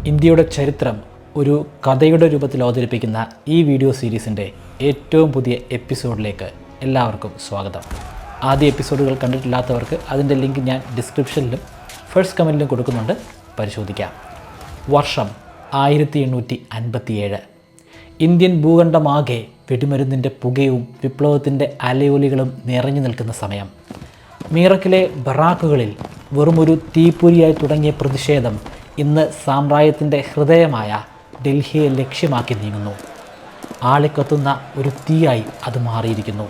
ഇന്ത്യയുടെ ചരിത്രം ഒരു കഥയുടെ രൂപത്തിൽ അവതരിപ്പിക്കുന്ന ഈ വീഡിയോ സീരീസിൻ്റെ ഏറ്റവും പുതിയ എപ്പിസോഡിലേക്ക് എല്ലാവർക്കും സ്വാഗതം. ആദ്യ എപ്പിസോഡുകൾ കണ്ടിട്ടില്ലാത്തവർക്ക് അതിൻ്റെ ലിങ്ക് ഞാൻ ഡിസ്ക്രിപ്ഷനിലും ഫസ്റ്റ് കമൻറ്റിലും കൊടുക്കുന്നുണ്ട്, പരിശോധിക്കാം. വർഷം 1857. ഇന്ത്യൻ ഭൂഖണ്ഡമാകെ വെടിമരുന്നിൻ്റെ പുകയും വിപ്ലവത്തിൻ്റെ അലയൊലികളും നിറഞ്ഞു നിൽക്കുന്ന സമയം. മീററ്റിലെ ബറാക്കുകളിൽ വെറുമൊരു തീപ്പൊരിയായി തുടങ്ങിയ പ്രതിഷേധം ഇന്ന് സാമ്രാജ്യത്തിൻ്റെ ഹൃദയമായ ഡൽഹിയെ ലക്ഷ്യമാക്കി നീങ്ങുന്നു. ആളിക്കത്തുന്ന ഒരു തീയായി അത് മാറിയിരിക്കുന്നു.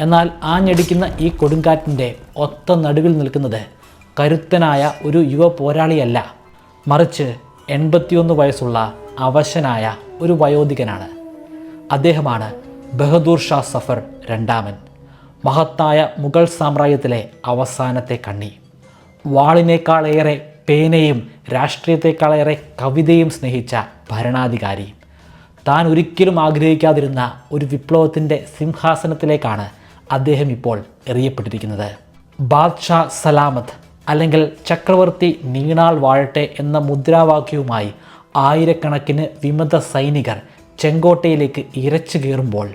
എന്നാൽ ആഞ്ഞടിക്കുന്ന ഈ കൊടുങ്കാറ്റിൻ്റെ ഒത്ത നടുവിൽ നിൽക്കുന്നത് കരുത്തനായ ഒരു യുവ പോരാളിയല്ല, മറിച്ച് 81 വയസ്സുള്ള അവശനായ ഒരു വയോധികനാണ്. അദ്ദേഹമാണ് ബഹദൂർ ഷാ സഫർ രണ്ടാമൻ, മഹത്തായ മുഗൾ സാമ്രാജ്യത്തിലെ അവസാനത്തെ കണ്ണി. വാളിനേക്കാളേറെ പേനയും രാഷ്ട്രീയത്തെക്കാളേറെ കവിതയും സ്നേഹിച്ച ഭരണാധികാരി. താൻ ഒരിക്കലും ആഗ്രഹിക്കാതിരുന്ന ഒരു വിപ്ലവത്തിൻ്റെ സിംഹാസനത്തിലേക്കാണ് അദ്ദേഹം ഇപ്പോൾ എറിയപ്പെട്ടിരിക്കുന്നത്. ബാദ്ഷാ സലാമത്ത് അല്ലെങ്കിൽ ചക്രവർത്തി നീണാൾ വാഴട്ടെ എന്ന മുദ്രാവാക്യവുമായി ആയിരക്കണക്കിന് വിമത സൈനികർ ചെങ്കോട്ടയിലേക്ക് ഇരച്ചു കയറുമ്പോൾ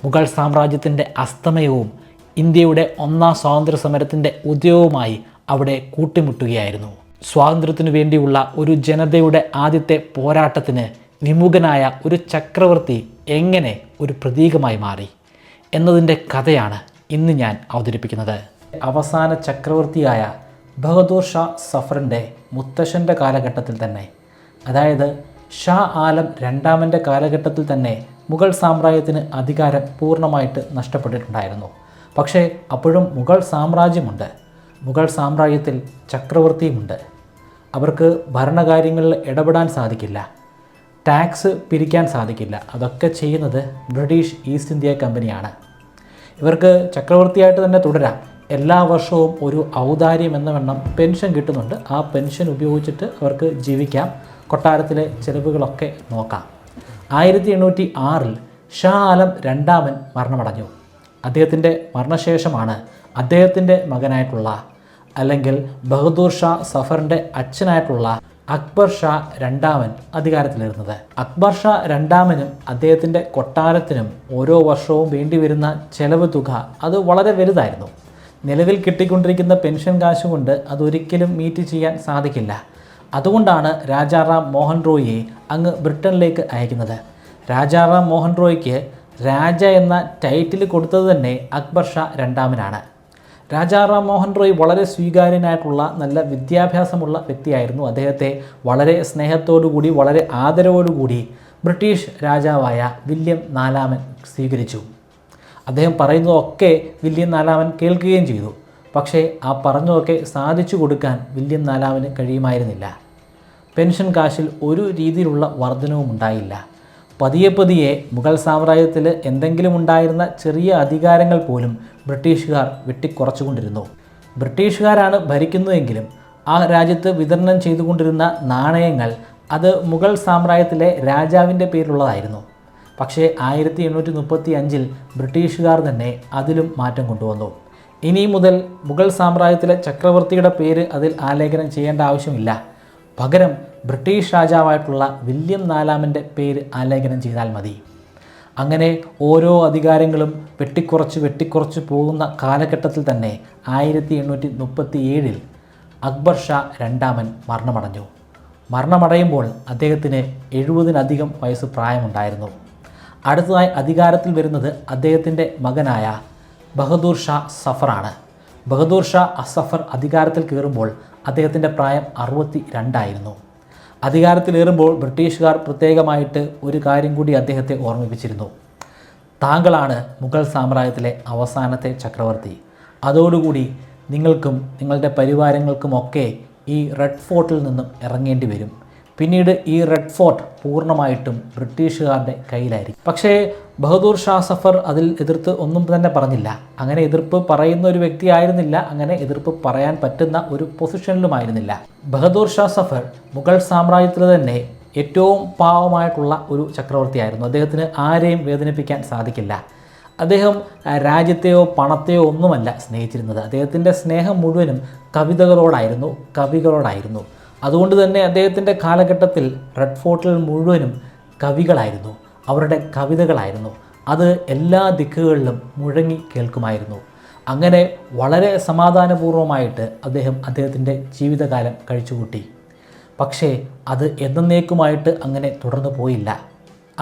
മുഗൾ സാമ്രാജ്യത്തിൻ്റെ അസ്തമയവും ഇന്ത്യയുടെ ഒന്നാം സ്വാതന്ത്ര്യ സമരത്തിൻ്റെ ഉദയവുമായി അവിടെ കൂട്ടിമുട്ടുകയായിരുന്നു. സ്വാതന്ത്ര്യത്തിനു വേണ്ടിയുള്ള ഒരു ജനതയുടെ ആദ്യത്തെ പോരാട്ടത്തിന് വിമുഖനായ ഒരു ചക്രവർത്തി എങ്ങനെ ഒരു പ്രതീകമായി മാറി എന്നതിൻ്റെ കഥയാണ് ഇന്ന് ഞാൻ അവതരിപ്പിക്കുന്നത്. അവസാന ചക്രവർത്തിയായ ബഹദൂർ ഷാ സഫറിൻ്റെ മുത്തശ്ശൻ്റെ കാലഘട്ടത്തിൽ തന്നെ, അതായത് ഷാ ആലം രണ്ടാമൻ്റെ കാലഘട്ടത്തിൽ തന്നെ മുഗൾ സാമ്രാജ്യത്തിന് അധികാരം പൂർണ്ണമായിട്ട് നഷ്ടപ്പെട്ടിട്ടുണ്ടായിരുന്നു. പക്ഷേ അപ്പോഴും മുഗൾ സാമ്രാജ്യമുണ്ട്, മുഗൾ സാമ്രാജ്യത്തിൽ ചക്രവർത്തിയുമുണ്ട്. അവർക്ക് ഭരണകാര്യങ്ങളിൽ ഇടപെടാൻ സാധിക്കില്ല, ടാക്സ് പിരിക്കാൻ സാധിക്കില്ല. അതൊക്കെ ചെയ്യുന്നത് ബ്രിട്ടീഷ് ഈസ്റ്റ് ഇന്ത്യ കമ്പനിയാണ്. ഇവർക്ക് ചക്രവർത്തിയായിട്ട് തന്നെ തുടരാം. എല്ലാ വർഷവും ഒരു ഔദാര്യം എന്ന വണ്ണം പെൻഷൻ കിട്ടുന്നുണ്ട്. ആ പെൻഷൻ ഉപയോഗിച്ചിട്ട് അവർക്ക് ജീവിക്കാം, കൊട്ടാരത്തിലെ ചെലവുകളൊക്കെ നോക്കാം. 1806 ഷാ ആലം രണ്ടാമൻ മരണമടഞ്ഞു. അദ്ദേഹത്തിൻ്റെ മരണശേഷമാണ് അദ്ദേഹത്തിൻ്റെ മകനായിട്ടുള്ള, അല്ലെങ്കിൽ ബഹദൂർ ഷാ സഫറിൻ്റെ അച്ഛനായിട്ടുള്ള അക്ബർ ഷാ രണ്ടാമൻ അധികാരത്തിലിരുന്നത്. അക്ബർ ഷാ രണ്ടാമനും അദ്ദേഹത്തിൻ്റെ കൊട്ടാരത്തിനും ഓരോ വർഷവും വേണ്ടിവരുന്ന ചെലവ് തുക അത് വളരെ വലുതായിരുന്നു. നിലവിൽ കിട്ടിക്കൊണ്ടിരിക്കുന്ന പെൻഷൻ കാശ് കൊണ്ട് അതൊരിക്കലും മീറ്റ് ചെയ്യാൻ സാധിക്കില്ല. അതുകൊണ്ടാണ് രാജാറാം മോഹൻ റോയിയെ അങ്ങ് ബ്രിട്ടനിലേക്ക് അയക്കുന്നത്. രാജാറാം മോഹൻ റോയ്ക്ക് രാജ എന്ന ടൈറ്റിൽ കൊടുത്തത് തന്നെ അക്ബർ ഷാ രണ്ടാമനാണ്. രാജാറാം മോഹൻ റോയ് വളരെ സ്വീകാര്യനായിട്ടുള്ള നല്ല വിദ്യാഭ്യാസമുള്ള വ്യക്തിയായിരുന്നു. അദ്ദേഹത്തെ വളരെ സ്നേഹത്തോടുകൂടി വളരെ ആദരവോടുകൂടി ബ്രിട്ടീഷ് രാജാവായ വില്യം നാലാമൻ സ്വീകരിച്ചു. അദ്ദേഹം പറയുന്നതൊക്കെ വില്യം നാലാമൻ കേൾക്കുകയും ചെയ്തു. പക്ഷേ ആ പറഞ്ഞതൊക്കെ സാധിച്ചു കൊടുക്കാൻ വില്യം നാലാമന് കഴിയുമായിരുന്നില്ല. പെൻഷൻ കാശിൽ ഒരു രീതിയിലുള്ള വർധനവും ഉണ്ടായില്ല. പതിയെ പതിയെ മുഗൾ സാമ്രാജ്യത്തിൽ എന്തെങ്കിലും ഉണ്ടായിരുന്ന ചെറിയ അധികാരങ്ങൾ പോലും ബ്രിട്ടീഷുകാർ വെട്ടിക്കുറച്ചുകൊണ്ടിരുന്നു. ബ്രിട്ടീഷുകാരാണ് ഭരിക്കുന്നതെങ്കിലും ആ രാജ്യത്ത് വിതരണം ചെയ്തുകൊണ്ടിരുന്ന നാണയങ്ങൾ അത് മുഗൾ സാമ്രാജ്യത്തിലെ രാജാവിൻ്റെ പേരിലുള്ളതായിരുന്നു. പക്ഷേ 1835 ബ്രിട്ടീഷുകാർ തന്നെ അതിലും മാറ്റം കൊണ്ടുവന്നു. ഇനി മുതൽ മുഗൾ സാമ്രാജ്യത്തിലെ ചക്രവർത്തിയുടെ പേര് അതിൽ ആലേഖനം ചെയ്യേണ്ട ആവശ്യമില്ല. പകരം ബ്രിട്ടീഷ് രാജാവായിട്ടുള്ള വില്യം നാലാമൻ്റെ പേര് ആലേഖനം ചെയ്താൽ മതി. അങ്ങനെ ഓരോ അധികാരങ്ങളും വെട്ടിക്കുറച്ച് പോകുന്ന കാലഘട്ടത്തിൽ തന്നെ 1837 അക്ബർ ഷാ രണ്ടാമൻ മരണമടഞ്ഞു. മരണമടയുമ്പോൾ അദ്ദേഹത്തിന് 70-ലധികം വയസ്സ് പ്രായമുണ്ടായിരുന്നു. അടുത്തതായി അധികാരത്തിൽ വരുന്നത് അദ്ദേഹത്തിൻ്റെ മകനായ ബഹദൂർ ഷാ സഫറാണ്. ബഹദൂർ ഷാ സഫർ അധികാരത്തിൽ കയറുമ്പോൾ അദ്ദേഹത്തിൻ്റെ പ്രായം 62 അധികാരത്തിലേറുമ്പോൾ ബ്രിട്ടീഷുകാർ പ്രത്യേകമായിട്ട് ഒരു കാര്യം കൂടി അദ്ദേഹത്തെ ഓർമ്മിപ്പിച്ചിരുന്നു. താങ്കളാണ് മുഗൾ സാമ്രാജ്യത്തിലെ അവസാനത്തെ ചക്രവർത്തി. അതോടുകൂടി നിങ്ങൾക്കും നിങ്ങളുടെ പരിവാരങ്ങൾക്കുമൊക്കെ ഈ റെഡ് ഫോർട്ടിൽ നിന്നും ഇറങ്ങേണ്ടി വരും. പിന്നീട് ഈ റെഡ് ഫോർട്ട് പൂർണ്ണമായിട്ടും ബ്രിട്ടീഷുകാരുടെ കയ്യിലായിരിക്കും. പക്ഷേ ബഹദൂർ ഷാ സഫർ അതിൽ എതിർത്ത് ഒന്നും തന്നെ പറഞ്ഞില്ല. അങ്ങനെ എതിർപ്പ് പറയുന്ന ഒരു വ്യക്തിയായിരുന്നില്ല, അങ്ങനെ എതിർപ്പ് പറയാൻ പറ്റുന്ന ഒരു പൊസിഷനിലുമായിരുന്നില്ല. ബഹദൂർ ഷാ സഫർ മുഗൾ സാമ്രാജ്യത്തിൽ തന്നെ ഏറ്റവും പാവമായിട്ടുള്ള ഒരു ചക്രവർത്തിയായിരുന്നു. അദ്ദേഹത്തിന് ആരെയും വേദനിപ്പിക്കാൻ സാധിക്കില്ല. അദ്ദേഹം രാജ്യത്തെയോ പണത്തെയോ ഒന്നുമല്ല സ്നേഹിച്ചിരുന്നത്. അദ്ദേഹത്തിൻ്റെ സ്നേഹം മുഴുവനും കവിതകളോടായിരുന്നു, കവികളോടായിരുന്നു. അതുകൊണ്ട് തന്നെ അദ്ദേഹത്തിൻ്റെ കാലഘട്ടത്തിൽ റെഡ് ഫോർട്ടിൽ മുഴുവനും കവികളായിരുന്നു, അവരുടെ കവിതകളായിരുന്നു. അത് എല്ലാ ദിക്കുകളിലും മുഴങ്ങി കേൾക്കുമായിരുന്നു. അങ്ങനെ വളരെ സമാധാനപൂർവമായിട്ട് അദ്ദേഹത്തിൻ്റെ ജീവിതകാലം കഴിച്ചുകൂട്ടി. പക്ഷേ അത് എന്നേക്കുമായിട്ട് അങ്ങനെ തുടർന്നു പോയില്ല.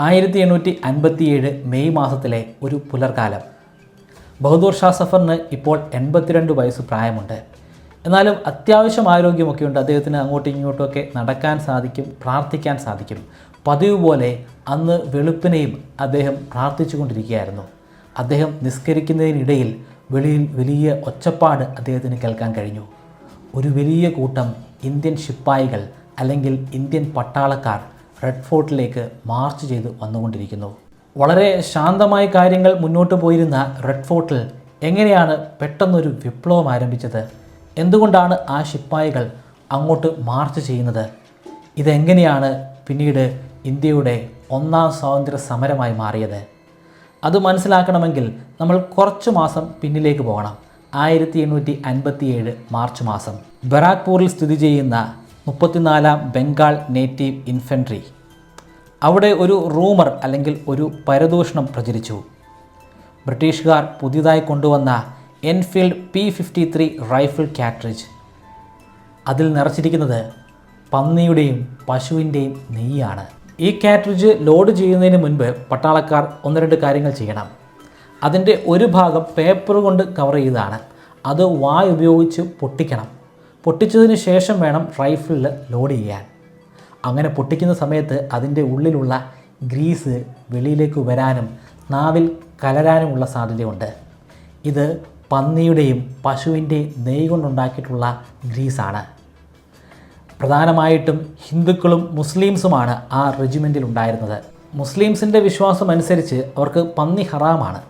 1857 മെയ് മാസത്തിലെ ഒരു പുലർകാലം. ബഹദൂർ ഷാ സഫറിന് ഇപ്പോൾ 82 വയസ്സ് പ്രായമുണ്ട്. എന്നാലും അത്യാവശ്യം ആരോഗ്യമൊക്കെ ഉണ്ട്. അദ്ദേഹത്തിന് അങ്ങോട്ടും ഇങ്ങോട്ടുമൊക്കെ നടക്കാൻ സാധിക്കും, പ്രാർത്ഥിക്കാൻ സാധിക്കും. പതിവ് പോലെ അന്ന് വെളുപ്പിനെയും അദ്ദേഹം പ്രാർത്ഥിച്ചു കൊണ്ടിരിക്കുകയായിരുന്നു. അദ്ദേഹം നിസ്കരിക്കുന്നതിനിടയിൽ വെളിയിൽ വലിയ ഒച്ചപ്പാട് അദ്ദേഹത്തിന് കേൾക്കാൻ കഴിഞ്ഞു. ഒരു വലിയ കൂട്ടം ഇന്ത്യൻ ശിപ്പായികൾ അല്ലെങ്കിൽ ഇന്ത്യൻ പട്ടാളക്കാർ റെഡ് ഫോർട്ടിലേക്ക് മാർച്ച് ചെയ്ത് വന്നുകൊണ്ടിരിക്കുന്നു. വളരെ ശാന്തമായി കാര്യങ്ങൾ മുന്നോട്ട് പോയിരുന്ന റെഡ് ഫോർട്ടിൽ എങ്ങനെയാണ് പെട്ടെന്നൊരു വിപ്ലവം ആരംഭിച്ചത്? എന്തുകൊണ്ടാണ് ആ ശിപ്പായികൾ അങ്ങോട്ട് മാർച്ച് ചെയ്യുന്നത്? ഇതെങ്ങനെയാണ് പിന്നീട് ഇന്ത്യയുടെ ഒന്നാം സ്വാതന്ത്ര്യ സമരമായി മാറിയത്? അത് മനസ്സിലാക്കണമെങ്കിൽ നമ്മൾ കുറച്ച് മാസം പിന്നിലേക്ക് പോകണം. 1857 മാർച്ച് മാസം. ബരാക്പൂരിൽ സ്ഥിതി ചെയ്യുന്ന 34ാം ബംഗാൾ നേറ്റീവ് ഇൻഫൻട്രി, അവിടെ ഒരു റൂമർ അല്ലെങ്കിൽ ഒരു പരദൂഷണം പ്രചരിച്ചു. ബ്രിട്ടീഷുകാർ പുതിയതായി കൊണ്ടുവന്ന എൻഫീൽഡ് P53 റൈഫിൾ കാട്രിഡ്ജ്, അതിൽ നിറച്ചിരിക്കുന്നത് പന്നിയുടെയും പശുവിൻ്റെയും നെയ്യാണ്. ഈ കാട്രിഡ്ജ് ലോഡ് ചെയ്യുന്നതിന് മുൻപ് പട്ടാളക്കാർ 1-2 കാര്യങ്ങൾ ചെയ്യണം. അതിൻ്റെ ഒരു ഭാഗം പേപ്പർ കൊണ്ട് കവർ ചെയ്തതാണ്. അത് വായ് ഉപയോഗിച്ച് പൊട്ടിക്കണം. പൊട്ടിച്ചതിന് ശേഷം വേണം റൈഫിളിൽ ലോഡ് ചെയ്യാൻ. അങ്ങനെ പൊട്ടിക്കുന്ന സമയത്ത് അതിൻ്റെ ഉള്ളിലുള്ള ഗ്രീസ് വെളിയിലേക്ക് വരാനും നാവിൽ കലരാനുമുള്ള സാധ്യതയുണ്ട്. ഇത് പന്നിയുടെയും പശുവിൻ്റെയും നെയ്യ് കൊണ്ടുണ്ടാക്കിയിട്ടുള്ള ഗ്രീസാണ്. പ്രധാനമായിട്ടും ഹിന്ദുക്കളും മുസ്ലിംസുമാണ് ആ റെജിമെൻറ്റിൽ ഉണ്ടായിരുന്നത്. മുസ്ലിംസിൻ്റെ വിശ്വാസം അനുസരിച്ച് അവർക്ക് പന്നി ഹറാമാണ്.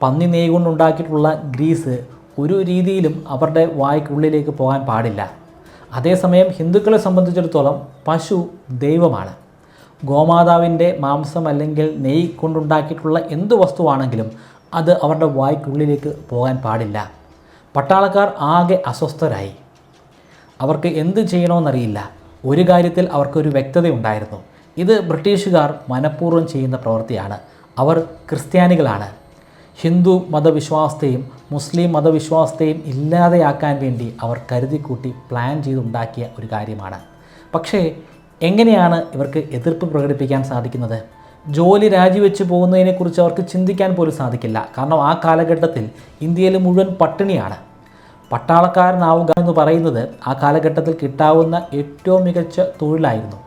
പന്നി നെയ്യ് കൊണ്ടുണ്ടാക്കിയിട്ടുള്ള ഗ്രീസ് ഒരു രീതിയിലും അവരുടെ വായ്ക്കുള്ളിലേക്ക് പോകാൻ പാടില്ല. അതേസമയം ഹിന്ദുക്കളെ സംബന്ധിച്ചിടത്തോളം പശു ദൈവമാണ്. ഗോമാതാവിൻ്റെ മാംസം അല്ലെങ്കിൽ നെയ്യ് കൊണ്ടുണ്ടാക്കിയിട്ടുള്ള എന്ത് വസ്തുവാണെങ്കിലും അത് അവരുടെ വായ്ക്കുള്ളിലേക്ക് പോകാൻ പാടില്ല. പട്ടാളക്കാർ ആകെ അസ്വസ്ഥരായി. അവർക്ക് എന്ത് ചെയ്യണമെന്നറിയില്ല. ഒരു കാര്യത്തിൽ അവർക്കൊരു വ്യക്തതയുണ്ടായിരുന്നു. ഇത് ബ്രിട്ടീഷുകാർ മനഃപൂർവ്വം ചെയ്യുന്ന പ്രവൃത്തിയാണ്. അവർ ക്രിസ്ത്യാനികളാണ്. ഹിന്ദു മതവിശ്വാസത്തെയും മുസ്ലിം മതവിശ്വാസത്തെയും ഇല്ലാതെയാക്കാൻ വേണ്ടി അവർ കരുതിക്കൂട്ടി പ്ലാൻ ചെയ്തുണ്ടാക്കിയ ഒരു കാര്യമാണ്. പക്ഷേ എങ്ങനെയാണ് ഇവർക്ക് എതിർപ്പ് പ്രകടിപ്പിക്കാൻ സാധിക്കുന്നത്? ജോലി രാജിവെച്ച് പോകുന്നതിനെക്കുറിച്ച് അവർക്ക് ചിന്തിക്കാൻ പോലും സാധിക്കില്ല. കാരണം ആ കാലഘട്ടത്തിൽ ഇന്ത്യയിൽ മുഴുവൻ പട്ടിണിയാണ്. പട്ടാളക്കാരനാവുക എന്ന് പറയുന്നത് ആ കാലഘട്ടത്തിൽ കിട്ടാവുന്ന ഏറ്റവും മികച്ച തൊഴിലായിരുന്നു.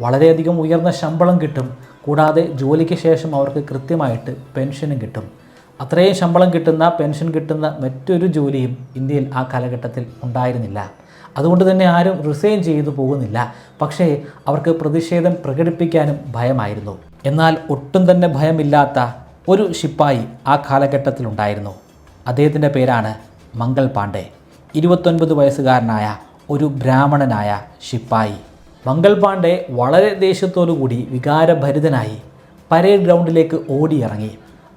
വളരെയധികം ഉയർന്ന ശമ്പളം കിട്ടും. കൂടാതെ ജോലിക്ക് ശേഷം അവർക്ക് കൃത്യമായിട്ട് പെൻഷനും കിട്ടും. അത്രയും ശമ്പളം കിട്ടുന്ന, പെൻഷൻ കിട്ടുന്ന മറ്റൊരു ജോലിയും ഇന്ത്യയിൽ ആ കാലഘട്ടത്തിൽ ഉണ്ടായിരുന്നില്ല. അതുകൊണ്ട് തന്നെ ആരും റിസൈൻ ചെയ്തു പോകുന്നില്ല. പക്ഷേ അവർക്ക് പ്രതിഷേധം പ്രകടിപ്പിക്കാനും ഭയമായിരുന്നു. എന്നാൽ ഒട്ടും തന്നെ ഭയമില്ലാത്ത ഒരു ശിപ്പായി ആ കാലഘട്ടത്തിലുണ്ടായിരുന്നു. അദ്ദേഹത്തിൻ്റെ പേരാണ് മംഗൾ പാണ്ഡെ. 29 വയസ്സുകാരനായ ഒരു ബ്രാഹ്മണനായ ശിപ്പായി. മംഗൾ പാണ്ഡെ വളരെ ദേഷ്യത്തോടു കൂടി വികാരഭരിതനായി പരേഡ് ഗ്രൗണ്ടിലേക്ക് ഓടിയിറങ്ങി.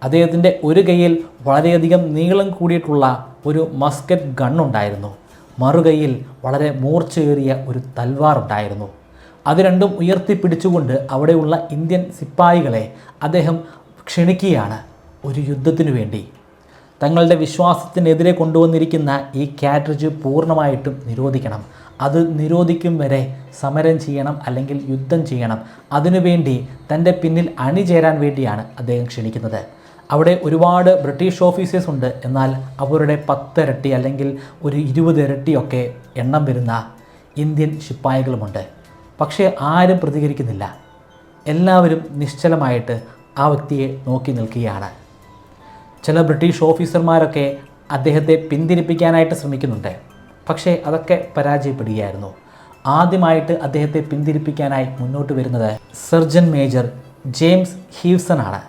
അദ്ദേഹത്തിൻ്റെ ഒരു കൈയിൽ വളരെയധികം നീളം കൂടിയിട്ടുള്ള ഒരു മസ്കറ്റ് ഗണ്ണുണ്ടായിരുന്നു. മറുകൈയിൽ വളരെ മൂർച്ചയേറിയ ഒരു തൽവാർ ഉണ്ടായിരുന്നു. അത് രണ്ടും ഉയർത്തിപ്പിടിച്ചുകൊണ്ട് അവിടെയുള്ള ഇന്ത്യൻ സിപ്പായികളെ അദ്ദേഹം ക്ഷണിക്കുകയാണ് ഒരു യുദ്ധത്തിനു വേണ്ടി. തങ്ങളുടെ വിശ്വാസത്തിനെതിരെ കൊണ്ടുവന്നിരിക്കുന്ന ഈ കാട്രിഡ്ജ് പൂർണ്ണമായിട്ടും നിരോധിക്കണം. അത് നിരോധിക്കും വരെ സമരം ചെയ്യണം അല്ലെങ്കിൽ യുദ്ധം ചെയ്യണം. അതിനുവേണ്ടി തൻ്റെ പിന്നിൽ അണിചേരാൻ വേണ്ടിയാണ് അദ്ദേഹം ക്ഷണിക്കുന്നത്. അവിടെ ഒരുപാട് ബ്രിട്ടീഷ് ഓഫീസേഴ്സ് ഉണ്ട്. എന്നാൽ അവരുടെ 10 ഇരട്ടി അല്ലെങ്കിൽ ഒരു 20 ഇരട്ടിയൊക്കെ എണ്ണം വരുന്ന ഇന്ത്യൻ ശിപ്പായികളുമുണ്ട്. പക്ഷേ ആരും പ്രതികരിക്കുന്നില്ല. എല്ലാവരും നിശ്ചലമായിട്ട് ആ വ്യക്തിയെ നോക്കി നിൽക്കുകയാണ്. ചില ബ്രിട്ടീഷ് ഓഫീസർമാരൊക്കെ അദ്ദേഹത്തെ പിന്തിരിപ്പിക്കാനായിട്ട് ശ്രമിക്കുന്നുണ്ട്. പക്ഷേ അതൊക്കെ പരാജയപ്പെടുകയായിരുന്നു. ആദ്യമായിട്ട് അദ്ദേഹത്തെ പിന്തിരിപ്പിക്കാനായി മുന്നോട്ട് വരുന്നത് സർജൻ മേജർ ജെയിംസ് ഹീവ്സൺ ആണ്.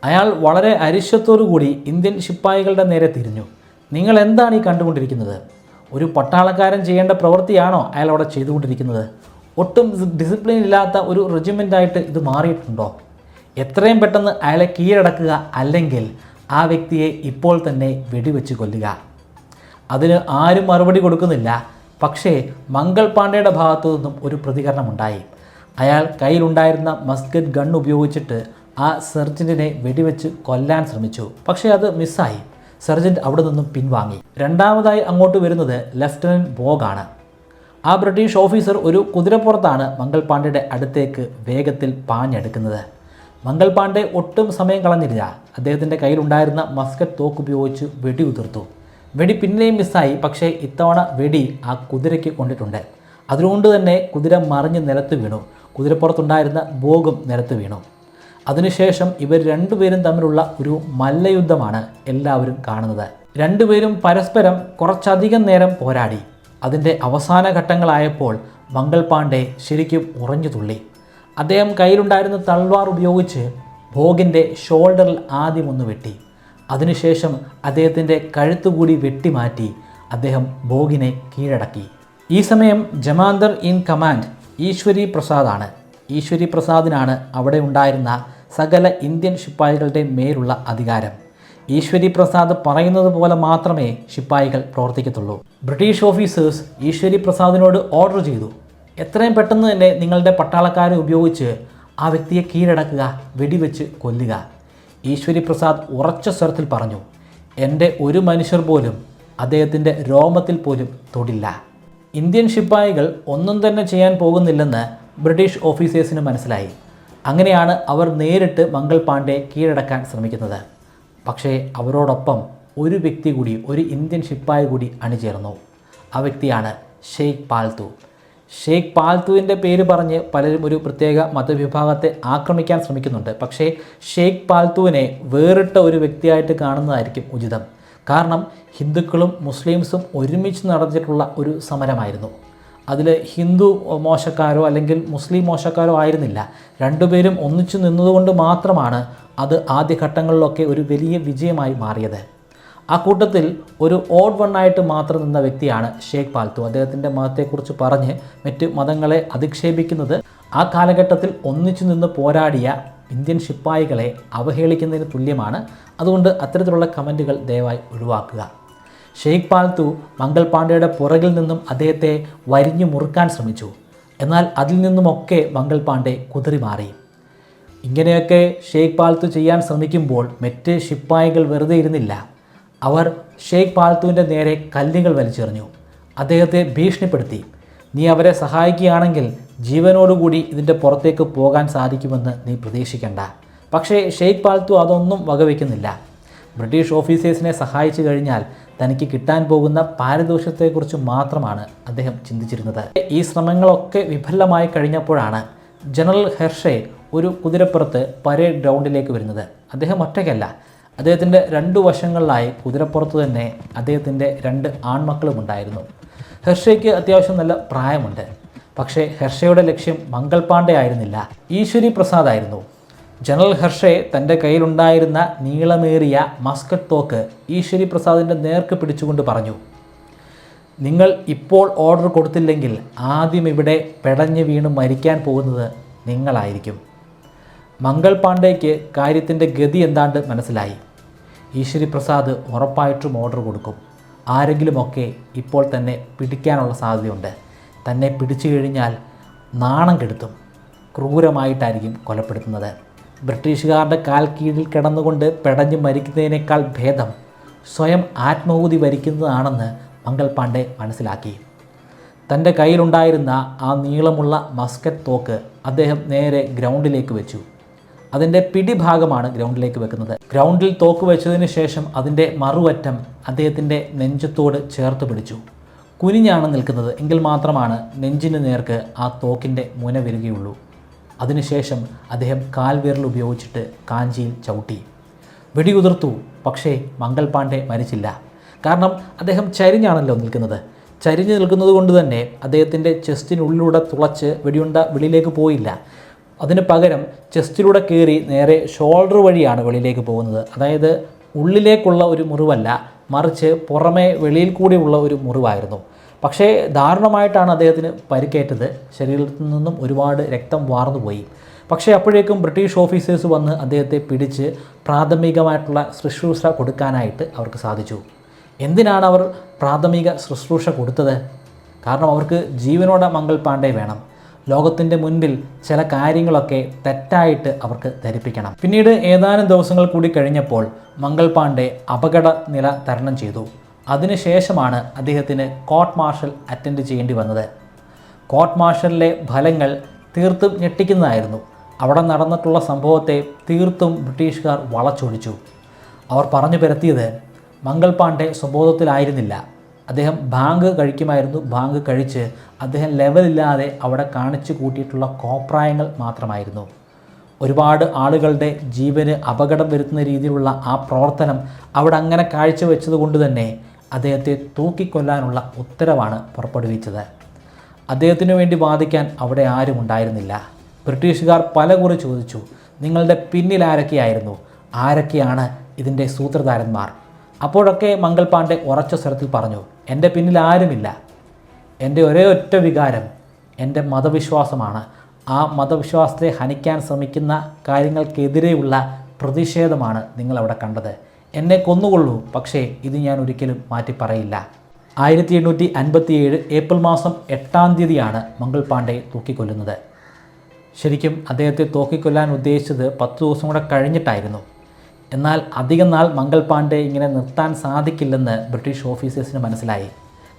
അയാൾ വളരെ അരിശത്തോടു കൂടി ഇന്ത്യൻ ശിപ്പായികളുടെ നേരെ തിരിഞ്ഞു. നിങ്ങൾ എന്താണ് ഈ കണ്ടുകൊണ്ടിരിക്കുന്നത്? ഒരു പട്ടാളക്കാരൻ ചെയ്യേണ്ട പ്രവൃത്തിയാണോ അയാൾ അവിടെ ചെയ്തുകൊണ്ടിരിക്കുന്നത്? ഒട്ടും ഡിസിപ്ലിൻ ഇല്ലാത്ത ഒരു റെജിമെൻ്റായിട്ട് ഇത് മാറിയിട്ടുണ്ടോ? എത്രയും പെട്ടെന്ന് അയാളെ കീഴടക്കുക, അല്ലെങ്കിൽ ആ വ്യക്തിയെ ഇപ്പോൾ തന്നെ വെടിവെച്ച് കൊല്ലുക. അതിന് ആരും മറുപടി കൊടുക്കുന്നില്ല. പക്ഷേ മംഗൾ പാണ്ഡെയുടെ ഭാഗത്തു നിന്നും ഒരു പ്രതികരണമുണ്ടായി. അയാൾ കയ്യിലുണ്ടായിരുന്ന മസ്കറ്റ് ഗൺ ഉപയോഗിച്ചിട്ട് ആ സെർജൻറ്റിനെ വെടിവെച്ച് കൊല്ലാൻ ശ്രമിച്ചു. പക്ഷേ അത് മിസ്സായി. സെർജൻറ്റ് അവിടെ നിന്നും പിൻവാങ്ങി. രണ്ടാമതായി അങ്ങോട്ട് വരുന്നത് ലഫ്റ്റനൻറ്റ് ബോഗാണ്. ആ ബ്രിട്ടീഷ് ഓഫീസർ ഒരു കുതിരപ്പുറത്താണ് മംഗൾ പാണ്ഡെയുടെ അടുത്തേക്ക് വേഗത്തിൽ പാഞ്ഞെടുക്കുന്നത്. മംഗൾ പാണ്ഡെ ഒട്ടും സമയം കളഞ്ഞില്ല. അദ്ദേഹത്തിൻ്റെ കയ്യിലുണ്ടായിരുന്ന മസ്കറ്റ് തോക്ക് ഉപയോഗിച്ച് വെടി ഉതിർത്തു. വെടി പിന്നെയും മിസ്സായി. പക്ഷേ ഇത്തവണ വെടി ആ കുതിരയ്ക്ക് കൊണ്ടിട്ടുണ്ട്. അതുകൊണ്ട് തന്നെ കുതിര മറിഞ്ഞ് നിലത്ത് വീണു. കുതിരപ്പുറത്തുണ്ടായിരുന്ന ബോഗും നിലത്ത് വീണു. അതിനുശേഷം ഇവർ രണ്ടുപേരും തമ്മിലുള്ള ഒരു മല്ലയുദ്ധമാണ് എല്ലാവരും കാണുന്നത്. രണ്ടുപേരും പരസ്പരം കുറച്ചധികം നേരം പോരാടി. അതിൻ്റെ അവസാന ഘട്ടങ്ങളായപ്പോൾ മംഗൾ പാണ്ഡെ ശരിക്കും ഉറഞ്ഞു തുള്ളി. അദ്ദേഹം കയ്യിലുണ്ടായിരുന്ന തൽവാർ ഉപയോഗിച്ച് ഭോഗിൻ്റെ ഷോൾഡറിൽ ആദ്യം ഒന്ന് വെട്ടി. അതിനുശേഷം അദ്ദേഹത്തിൻ്റെ കഴുത്തുകൂടി വെട്ടിമാറ്റി അദ്ദേഹം ഭോഗിനെ കീഴടക്കി. ഈ സമയം ജമാന്ദർ ഇൻ കമാൻഡ് ഈശ്വരി പ്രസാദാണ്. ഈശ്വരി പ്രസാദിനാണ് അവിടെ ഉണ്ടായിരുന്ന സകല ഇന്ത്യൻ ശിപ്പായികളുടെ മേലുള്ള അധികാരം. ഈശ്വരി പ്രസാദ് പറയുന്നത് പോലെ മാത്രമേ ശിപ്പായികൾ പ്രവർത്തിക്കത്തുള്ളൂ. ബ്രിട്ടീഷ് ഓഫീസേഴ്സ് ഈശ്വരി പ്രസാദിനോട് ഓർഡർ ചെയ്തു, എത്രയും പെട്ടെന്ന് തന്നെ നിങ്ങളുടെ പട്ടാളക്കാരെ ഉപയോഗിച്ച് ആ വ്യക്തിയെ കീഴടക്കുക, വെടിവെച്ച് കൊല്ലുക. ഈശ്വരി പ്രസാദ് ഉറച്ച സ്വരത്തിൽ പറഞ്ഞു, എൻ്റെ ഒരു മനുഷ്യർ പോലും അദ്ദേഹത്തിൻ്റെ രോമത്തിൽ പോലും തൊടില്ല. ഇന്ത്യൻ ശിപ്പായികൾ ഒന്നും തന്നെ ചെയ്യാൻ പോകുന്നില്ലെന്ന് ബ്രിട്ടീഷ് ഓഫീസേഴ്സിന് മനസ്സിലായി. അങ്ങനെയാണ് അവർ നേരിട്ട് മംഗൾ പാണ്ഡെ കീഴടക്കാൻ ശ്രമിക്കുന്നത്. പക്ഷേ അവരോടൊപ്പം ഒരു വ്യക്തി കൂടി, ഒരു ഇന്ത്യൻ ശിപ്പായി കൂടി അണിചേർന്നു. ആ വ്യക്തിയാണ് ഷെയ്ഖ് പാൽത്തു. ഷെയ്ഖ് പാൽത്തുവിൻ്റെ പേര് പറഞ്ഞ് പലരും ഒരു പ്രത്യേക മതവിഭാഗത്തെ ആക്രമിക്കാൻ ശ്രമിക്കുന്നുണ്ട്. പക്ഷേ ഷെയ്ഖ് പാൽത്തുവിനെ വേറിട്ട ഒരു വ്യക്തിയായിട്ട് കാണുന്നതായിരിക്കും ഉചിതം. കാരണം ഹിന്ദുക്കളും മുസ്ലിംസും ഒരുമിച്ച് നടന്നിട്ടുള്ള ഒരു സമരമായിരുന്നു. അതിൽ ഹിന്ദു മോശക്കാരോ അല്ലെങ്കിൽ മുസ്ലിം മോശക്കാരോ ആയിരുന്നില്ല. രണ്ടുപേരും ഒന്നിച്ചു നിന്നതുകൊണ്ട് മാത്രമാണ് അത് ആദ്യഘട്ടങ്ങളിലൊക്കെ ഒരു വലിയ വിജയമായി മാറിയത്. ആ കൂട്ടത്തിൽ ഒരു ഓഡ് വണ്ണായിട്ട് മാത്രം നിന്ന വ്യക്തിയാണ് ഷെയ്ഖ് പാൽത്തു. അദ്ദേഹത്തിൻ്റെ മതത്തെക്കുറിച്ച് പറഞ്ഞ് മറ്റ് മതങ്ങളെ അധിക്ഷേപിക്കുന്നത് ആ കാലഘട്ടത്തിൽ ഒന്നിച്ചു നിന്ന് പോരാടിയ ഇന്ത്യൻ ശിപ്പായികളെ അവഹേളിക്കുന്നതിന് തുല്യമാണ്. അതുകൊണ്ട് അത്തരത്തിലുള്ള കമൻറ്റുകൾ ദയവായി ഒഴിവാക്കുക. ഷെയ്ഖ് പാൽത്തു മംഗൾ പാണ്ഡെയുടെ പുറകിൽ നിന്നും അദ്ദേഹത്തെ വരിഞ്ഞു മുറുക്കാൻ ശ്രമിച്ചു. എന്നാൽ അതിൽ നിന്നുമൊക്കെ മംഗൾ പാണ്ഡെ കുതറി മാറി. ഇങ്ങനെയൊക്കെ ഷെയ്ഖ് പാൽത്തു ചെയ്യാൻ ശ്രമിക്കുമ്പോൾ മറ്റ് ശിപ്പായികൾ വെറുതെ ഇരുന്നില്ല. അവർ ഷെയ്ഖ് പാൽത്തുവിൻ്റെ നേരെ കല്ലുകൾ വലിച്ചെറിഞ്ഞു. അദ്ദേഹത്തെ ഭീഷണിപ്പെടുത്തി, നീ അവരെ സഹായിക്കുകയാണെങ്കിൽ ജീവനോടുകൂടി ഇതിൻ്റെ പുറത്തേക്ക് പോകാൻ സാധിക്കുമെന്ന് നീ പ്രതീക്ഷിക്കേണ്ട. പക്ഷേ ഷെയ്ഖ് പാൽത്തു അതൊന്നും വകവയ്ക്കുന്നില്ല. ബ്രിട്ടീഷ് ഓഫീസേഴ്സിനെ സഹായിച്ചു കഴിഞ്ഞാൽ തനിക്ക് കിട്ടാൻ പോകുന്ന പാരിതോഷികത്തെക്കുറിച്ച് മാത്രമാണ് അദ്ദേഹം ചിന്തിച്ചിരുന്നത്. ഈ ശ്രമങ്ങളൊക്കെ വിഫലമായി കഴിഞ്ഞപ്പോഴാണ് ജനറൽ ഹെർഷെ ഒരു കുതിരപ്പുറത്ത് പരേഡ് ഗ്രൗണ്ടിലേക്ക് വരുന്നത്. അദ്ദേഹം ഒറ്റയ്ക്കല്ല, അദ്ദേഹത്തിൻ്റെ രണ്ടു വശങ്ങളിലായി കുതിരപ്പുറത്ത് തന്നെ അദ്ദേഹത്തിൻ്റെ 2 ആൺമക്കളും ഉണ്ടായിരുന്നു. ഹെർഷയ്ക്ക് അത്യാവശ്യം നല്ല പ്രായമുണ്ട്. പക്ഷേ ഹെർഷയുടെ ലക്ഷ്യം മംഗൾ പാണ്ഡെ ആയിരുന്നില്ല, ഈശ്വരി പ്രസാദ് ആയിരുന്നു. ജനറൽ ഹെർഷെ തൻ്റെ കയ്യിലുണ്ടായിരുന്ന നീളമേറിയ മസ്കറ്റ് തോക്ക് ഈശ്വരി പ്രസാദിൻ്റെ നേർക്ക് പിടിച്ചുകൊണ്ട് പറഞ്ഞു, നിങ്ങൾ ഇപ്പോൾ ഓർഡർ കൊടുത്തില്ലെങ്കിൽ ആദ്യം ഇവിടെ പെടഞ്ഞു വീണ് മരിക്കാൻ പോകുന്നത് നിങ്ങളായിരിക്കും. മംഗൾ പാണ്ഡെയ്ക്ക് കാര്യത്തിൻ്റെ ഗതി എന്താണ്ട് മനസ്സിലായി. ഈശ്വരി പ്രസാദ് ഉറപ്പായിട്ടും ഓർഡർ കൊടുക്കും. ആരെങ്കിലുമൊക്കെ ഇപ്പോൾ തന്നെ പിടിക്കാനുള്ള സാധ്യതയുണ്ട്. തന്നെ പിടിച്ചു കഴിഞ്ഞാൽ നാണം കെടുത്തും, ക്രൂരമായിട്ടായിരിക്കും കൊലപ്പെടുത്തുന്നത്. ബ്രിട്ടീഷുകാരുടെ കാൽ കീഴിൽ കിടന്നുകൊണ്ട് പെടഞ്ഞ് മരിക്കുന്നതിനേക്കാൾ ഭേദം സ്വയം ആത്മാഹൂതി വരിക്കുന്നതാണെന്ന് മംഗൾ പാണ്ഡെ മനസ്സിലാക്കി. തൻ്റെ കയ്യിലുണ്ടായിരുന്ന ആ നീളമുള്ള മസ്കറ്റ് തോക്ക് അദ്ദേഹം നേരെ ഗ്രൗണ്ടിലേക്ക് വെച്ചു. അതിൻ്റെ പിടിഭാഗമാണ് ഗ്രൗണ്ടിലേക്ക് വെക്കുന്നത്. ഗ്രൗണ്ടിൽ തോക്ക് വെച്ചതിന് ശേഷം അതിൻ്റെ മറുവറ്റം അദ്ദേഹത്തിൻ്റെ നെഞ്ചത്തോട് ചേർത്ത് പിടിച്ചു. കുനിഞ്ഞാണ് നിൽക്കുന്നത്, എങ്കിൽ മാത്രമാണ് നെഞ്ചിന് നേർക്ക് ആ തോക്കിൻ്റെ മുന വരികയുള്ളൂ. അതിനുശേഷം അദ്ദേഹം കാൽവിരൽ ഉപയോഗിച്ചിട്ട് കാഞ്ചിയിൽ ചവിട്ടി വെടിയുതിർത്തു. പക്ഷേ മംഗൾ പാണ്ഡെ മരിച്ചില്ല. കാരണം അദ്ദേഹം ചരിഞ്ഞാണല്ലോ നിൽക്കുന്നത്. ചരിഞ്ഞ് നിൽക്കുന്നത് കൊണ്ട് തന്നെ അദ്ദേഹത്തിൻ്റെ ചെസ്റ്റിനുള്ളിലൂടെ തുളച്ച് വെടിയുണ്ട വെളിയിലേക്ക് പോയില്ല. അതിന് പകരം ചെസ്റ്റിലൂടെ കയറി നേരെ ഷോൾഡർ വഴിയാണ് വെളിയിലേക്ക് പോകുന്നത്. അതായത് ഉള്ളിലേക്കുള്ള ഒരു മുറിവല്ല, മറിച്ച് പുറമേ വെളിയിൽ കൂടിയുള്ള ഒരു മുറിവായിരുന്നു. പക്ഷേ ദാരുണമായിട്ടാണ് അദ്ദേഹത്തിന് പരിക്കേറ്റത്. ശരീരത്തിൽ നിന്നും ഒരുപാട് രക്തം വാർന്നുപോയി. പക്ഷേ അപ്പോഴേക്കും ബ്രിട്ടീഷ് ഓഫീസേഴ്സ് വന്ന് അദ്ദേഹത്തെ പിടിച്ച് പ്രാഥമികമായിട്ടുള്ള ശുശ്രൂഷ കൊടുക്കാനായിട്ട് അവർക്ക് സാധിച്ചു. എന്തിനാണ് അവർ പ്രാഥമിക ശുശ്രൂഷ കൊടുത്തത്? കാരണം അവർക്ക് ജീവനോടെ മംഗൾ പാണ്ഡെ വേണം. ലോകത്തിൻ്റെ മുൻപിൽ ചില കാര്യങ്ങളൊക്കെ തെറ്റായിട്ട് അവർക്ക് ധരിപ്പിക്കണം. പിന്നീട് ഏതാനും ദിവസങ്ങൾ കൂടി കഴിഞ്ഞപ്പോൾ മംഗൾ പാണ്ഡെ അപകട നില തരണം ചെയ്തു. അതിനുശേഷമാണ് അദ്ദേഹത്തിന് കോർട്ട് മാർഷൽ അറ്റൻഡ് ചെയ്യേണ്ടി വന്നത്. കോർട്ട് മാർഷലിലെ ഫലങ്ങൾ തീർത്തും ഞെട്ടിക്കുന്നതായിരുന്നു. അവിടെ നടന്നിട്ടുള്ള സംഭവത്തെ തീർത്തും ബ്രിട്ടീഷുകാർ വളച്ചൊടിച്ചു. അവർ പറഞ്ഞു പരത്തിയത് മംഗൾ പാണ്ഡെ സ്വബോധത്തിലായിരുന്നില്ല, അദ്ദേഹം ബാങ്ക് കഴിക്കുമായിരുന്നു, ബാങ്ക് കഴിച്ച് അദ്ദേഹം ലെവലില്ലാതെ അവിടെ കാണിച്ചു കൂട്ടിയിട്ടുള്ള കോപ്രായങ്ങൾ മാത്രമായിരുന്നു. ഒരുപാട് ആളുകളുടെ ജീവന് അപകടം വരുത്തുന്ന രീതിയിലുള്ള ആ പ്രവർത്തനം അവിടെ അങ്ങനെ കാഴ്ചവെച്ചത് കൊണ്ട് തന്നെ അദ്ദേഹത്തെ തൂക്കിക്കൊല്ലാനുള്ള ഉത്തരവാണ് പുറപ്പെടുവിച്ചത്. അദ്ദേഹത്തിനു വേണ്ടി വാദിക്കാൻ അവിടെ ആരും ഉണ്ടായിരുന്നില്ല. ബ്രിട്ടീഷുകാർ പലകുറി ചോദിച്ചു, നിങ്ങളുടെ പിന്നിൽ ആരൊക്കെയായിരുന്നു, ആരൊക്കെയാണ് ഇതിൻ്റെ സൂത്രധാരന്മാർ? അപ്പോഴൊക്കെ മംഗൾ പാണ്ഡെ ഉറച്ച സ്വരത്തിൽ പറഞ്ഞു, എൻ്റെ പിന്നിൽ ആരുമില്ല, എൻ്റെ ഒരേ ഒറ്റ വികാരം എൻ്റെ മതവിശ്വാസമാണ്. ആ മതവിശ്വാസത്തെ ഹനിക്കാൻ ശ്രമിക്കുന്ന കാര്യങ്ങൾക്കെതിരെയുള്ള പ്രതിഷേധമാണ് നിങ്ങളവിടെ കണ്ടത്. എന്നെ കൊന്നുകൊള്ളൂ, പക്ഷേ ഇത് ഞാൻ ഒരിക്കലും മാറ്റി പറയില്ല. 1857 ഏപ്രിൽ മാസം 8-ാം തീയതിയാണ് മംഗൾ പാണ്ഡെ തൂക്കിക്കൊല്ലുന്നത്. ശരിക്കും അദ്ദേഹത്തെ തൂക്കിക്കൊല്ലാൻ ഉദ്ദേശിച്ചത് 10 ദിവസം കൂടെ കഴിഞ്ഞിട്ടായിരുന്നു. എന്നാൽ അധികം നാൾ മംഗൾ പാണ്ഡെ ഇങ്ങനെ നിർത്താൻ സാധിക്കില്ലെന്ന് ബ്രിട്ടീഷ് ഓഫീസേഴ്സിന് മനസ്സിലായി.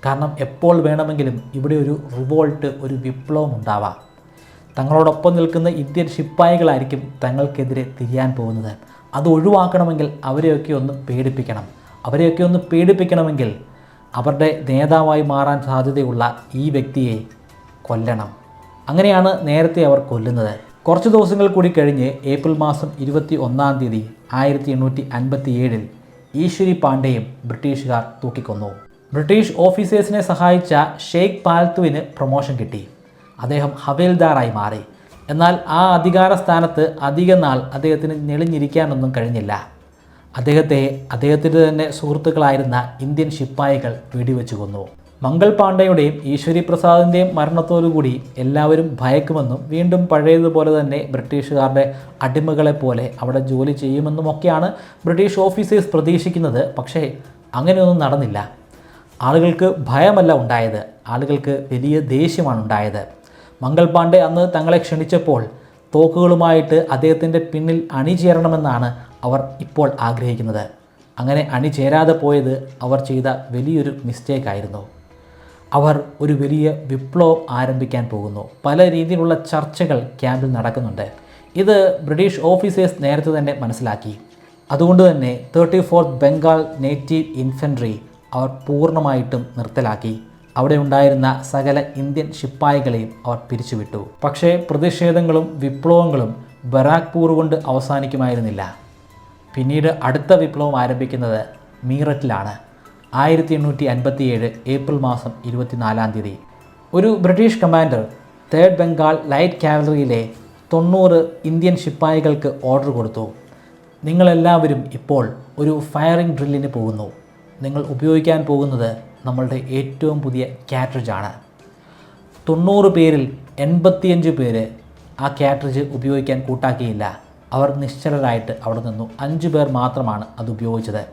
കാരണം എപ്പോൾ വേണമെങ്കിലും ഇവിടെ ഒരു റിവോൾട്ട്, ഒരു വിപ്ലവം ഉണ്ടാവാം. തങ്ങളോടൊപ്പം നിൽക്കുന്ന ഇന്ത്യൻ ശിപ്പായികളായിരിക്കും തങ്ങൾക്കെതിരെ തിരിയാൻ പോകുന്നത്. അത് ഒഴിവാക്കണമെങ്കിൽ അവരെയൊക്കെ ഒന്ന് പേടിപ്പിക്കണം. അവരെയൊക്കെ ഒന്ന് പേടിപ്പിക്കണമെങ്കിൽ അവരുടെ നേതാവായി മാറാൻ സാധ്യതയുള്ള ഈ വ്യക്തിയെ കൊല്ലണം. അങ്ങനെയാണ് നേരത്തെ അവർ കൊല്ലുന്നത്. കുറച്ച് ദിവസങ്ങൾ കൂടി കഴിഞ്ഞ് ഏപ്രിൽ മാസം 21-ാം തീയതി 1857 ഈശ്വരി പാണ്ഡെയും ബ്രിട്ടീഷുകാർ തൂക്കിക്കൊന്നു. ബ്രിട്ടീഷ് ഓഫീസേഴ്സിനെ സഹായിച്ച ഷെയ്ഖ് പാൽത്തുവിന് പ്രൊമോഷൻ കിട്ടി. അദ്ദേഹം ഹവേൽദാറായി മാറി. എന്നാൽ ആ അധികാര സ്ഥാനത്ത് അധിക നാൾ അദ്ദേഹത്തിന് ഞെളിഞ്ഞിരിക്കാനൊന്നും കഴിഞ്ഞില്ല. അദ്ദേഹത്തിൻ്റെ തന്നെ സുഹൃത്തുക്കളായിരുന്ന ഇന്ത്യൻ ശിപ്പായികൾ വെടിവെച്ചു കൊന്നു. മംഗൾ പാണ്ഡെയുടെയും ഈശ്വരി പ്രസാദിൻ്റെയും മരണത്തോടുകൂടി എല്ലാവരും ഭയക്കുമെന്നും വീണ്ടും പഴയതുപോലെ തന്നെ ബ്രിട്ടീഷുകാരുടെ അടിമകളെപ്പോലെ അവിടെ ജോലി ചെയ്യുമെന്നുമൊക്കെയാണ് ബ്രിട്ടീഷ് ഓഫീസേഴ്സ് പ്രതീക്ഷിക്കുന്നത്. പക്ഷേ അങ്ങനെയൊന്നും നടന്നില്ല. ആളുകൾക്ക് ഭയമല്ല ഉണ്ടായത്, ആളുകൾക്ക് വലിയ ദേഷ്യമാണ് ഉണ്ടായത്. മംഗൾ പാണ്ഡെ അന്ന് തങ്ങളെ ക്ഷണിച്ചപ്പോൾ തോക്കുകളുമായിട്ട് അദ്ദേഹത്തിൻ്റെ പിന്നിൽ അണിചേരണമെന്നാണ് അവർ ഇപ്പോൾ ആഗ്രഹിക്കുന്നത്. അങ്ങനെ അണിചേരാതെ പോയത് അവർ ചെയ്ത വലിയൊരു മിസ്റ്റേക്കായിരുന്നു. അവർ ഒരു വലിയ വിപ്ലവം ആരംഭിക്കാൻ പോകുന്നു. പല രീതിയിലുള്ള ചർച്ചകൾ ക്യാമ്പിൽ നടക്കുന്നുണ്ട്. ഇത് ബ്രിട്ടീഷ് ഓഫീസേഴ്സ് നേരത്തെ തന്നെ മനസ്സിലാക്കി. അതുകൊണ്ട് തന്നെ 34th ബംഗാൾ നേറ്റീവ് ഇൻഫൻട്രി അവർ പൂർണ്ണമായിട്ടും നിർത്തലാക്കി. അവിടെ ഉണ്ടായിരുന്ന സകല ഇന്ത്യൻ ശിപ്പായികളെയും അവർ പിരിച്ചുവിട്ടു. പക്ഷേ പ്രതിഷേധങ്ങളും വിപ്ലവങ്ങളും ബരാക്പൂർ കൊണ്ട് അവസാനിക്കുമായിരുന്നില്ല. പിന്നീട് അടുത്ത വിപ്ലവം ആരംഭിക്കുന്നത് മീററ്റിലാണ്. 1857 ഏപ്രിൽ മാസം 24-ാം തീയതി ഒരു British commander 3rd Bengal light കാവലറിയിലെ 90 ഇന്ത്യൻ ശിപ്പായികൾക്ക് ഓർഡർ കൊടുത്തു. നിങ്ങളെല്ലാവരും ഇപ്പോൾ ഒരു ഫയറിംഗ് ഡ്രില്ലിന് പോകുന്നു. നിങ്ങൾ ഉപയോഗിക്കാൻ പോകുന്നത് നമ്മളുടെ ഏറ്റവും പുതിയ കാട്രിഡ്ജാണ്. 90 പേരിൽ 85 പേര് ആ കാട്രിഡ്ജ് ഉപയോഗിക്കാൻ കൂട്ടാക്കിയില്ല. അവർ നിശ്ചലരായിട്ട് അവിടെ നിന്നു. 5 പേർ മാത്രമാണ് അത് ഉപയോഗിച്ചത്.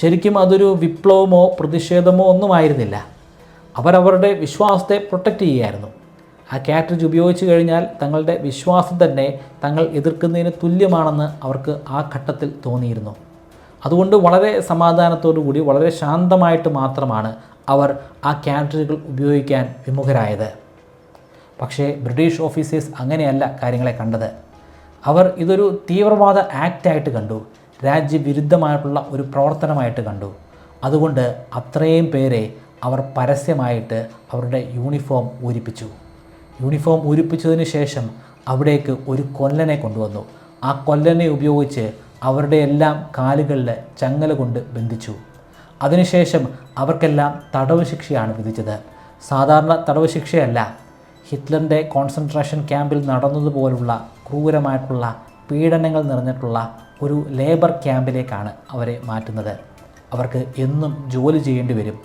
ശരിക്കും അതൊരു വിപ്ലവമോ പ്രതിഷേധമോ ഒന്നുമായിരുന്നില്ല. അവരവരുടെ വിശ്വാസത്തെ പ്രൊട്ടക്റ്റ് ചെയ്യുകയായിരുന്നു. ആ കാട്രിഡ്ജ് ഉപയോഗിച്ച് കഴിഞ്ഞാൽ തങ്ങളുടെ വിശ്വാസം തന്നെ തങ്ങൾ എതിർക്കുന്നതിന് തുല്യമാണെന്ന് അവർക്ക് ആ ഘട്ടത്തിൽ തോന്നിയിരുന്നു. അതുകൊണ്ട് വളരെ സമാധാനത്തോടു കൂടി വളരെ ശാന്തമായിട്ട് മാത്രമാണ് അവർ ആ കാട്രിഡ്ജുകൾ ഉപയോഗിക്കാൻ വിമുഖരായത്. പക്ഷേ ബ്രിട്ടീഷ് ഓഫീസേഴ്സ് അങ്ങനെയല്ല കാര്യങ്ങളെ കണ്ടത്. അവർ ഇതൊരു തീവ്രവാദ ആക്റ്റായിട്ട് കണ്ടു, രാജ്യവിരുദ്ധമായിട്ടുള്ള ഒരു പ്രവർത്തനമായിട്ട് കണ്ടു. അതുകൊണ്ട് അത്രയും പേരെ അവർ പരസ്യമായിട്ട് അവരുടെ യൂണിഫോം ഊരിപ്പിച്ചു. യൂണിഫോം ഊരിപ്പിച്ചതിന് ശേഷം അവിടേക്ക് ഒരു കൊല്ലനെ കൊണ്ടുവന്നു. ആ കൊല്ലനെ ഉപയോഗിച്ച് അവരുടെ എല്ലാം കാലുകളിൽ ചങ്ങല കൊണ്ട് ബന്ധിച്ചു. അതിനുശേഷം അവർക്കെല്ലാം തടവ് ശിക്ഷയാണ് വിധിച്ചത്. സാധാരണ തടവ് ശിക്ഷയല്ല, ഹിറ്റ്ലറിൻ്റെ കോൺസെൻട്രേഷൻ ക്യാമ്പിൽ നടന്നതുപോലുള്ള ക്രൂരമായിട്ടുള്ള പീഡനങ്ങൾ നിറഞ്ഞിട്ടുള്ള ഒരു ലേബർ ക്യാമ്പിലേക്കാണ് അവരെ മാറ്റുന്നത്. അവർക്ക് എന്നും ജോലി ചെയ്യേണ്ടി വരും.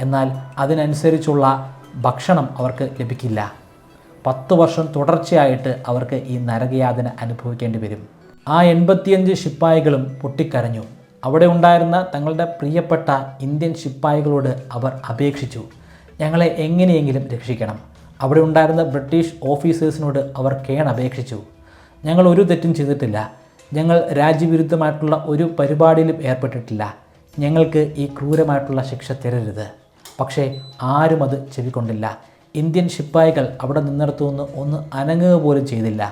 എന്നാൽ അതിനനുസരിച്ചുള്ള ഭക്ഷണം അവർക്ക് ലഭിക്കില്ല. 10 വർഷം തുടർച്ചയായിട്ട് അവർക്ക് ഈ നരകയാതന അനുഭവിക്കേണ്ടി വരും. ആ 85 ശിപ്പായികളും പൊട്ടിക്കരഞ്ഞു. അവിടെ ഉണ്ടായിരുന്ന തങ്ങളുടെ പ്രിയപ്പെട്ട ഇന്ത്യൻ ശിപ്പായികളോട് അവർ അപേക്ഷിച്ചു, ഞങ്ങളെ എങ്ങനെയെങ്കിലും രക്ഷിക്കണം. അവിടെ ഉണ്ടായിരുന്ന ബ്രിട്ടീഷ് ഓഫീസേഴ്സിനോട് അവർ കേണപേക്ഷിച്ചു. ഞങ്ങൾ ഒരു തെറ്റും ചെയ്തിട്ടില്ല. ഞങ്ങൾ രാജ്യവിരുദ്ധമായിട്ടുള്ള ഒരു പരിപാടിയിലും ഏർപ്പെട്ടിട്ടില്ല. ഞങ്ങൾക്ക് ഈ ക്രൂരമായിട്ടുള്ള ശിക്ഷ തരരുത്. പക്ഷേ ആരും അത് ചെവിക്കൊണ്ടില്ല. ഇന്ത്യൻ ശിപ്പായികൾ അവിടെ നിന്നിടത്തുനിന്ന് ഒന്ന് അനങ്ങുക പോലും ചെയ്തില്ല.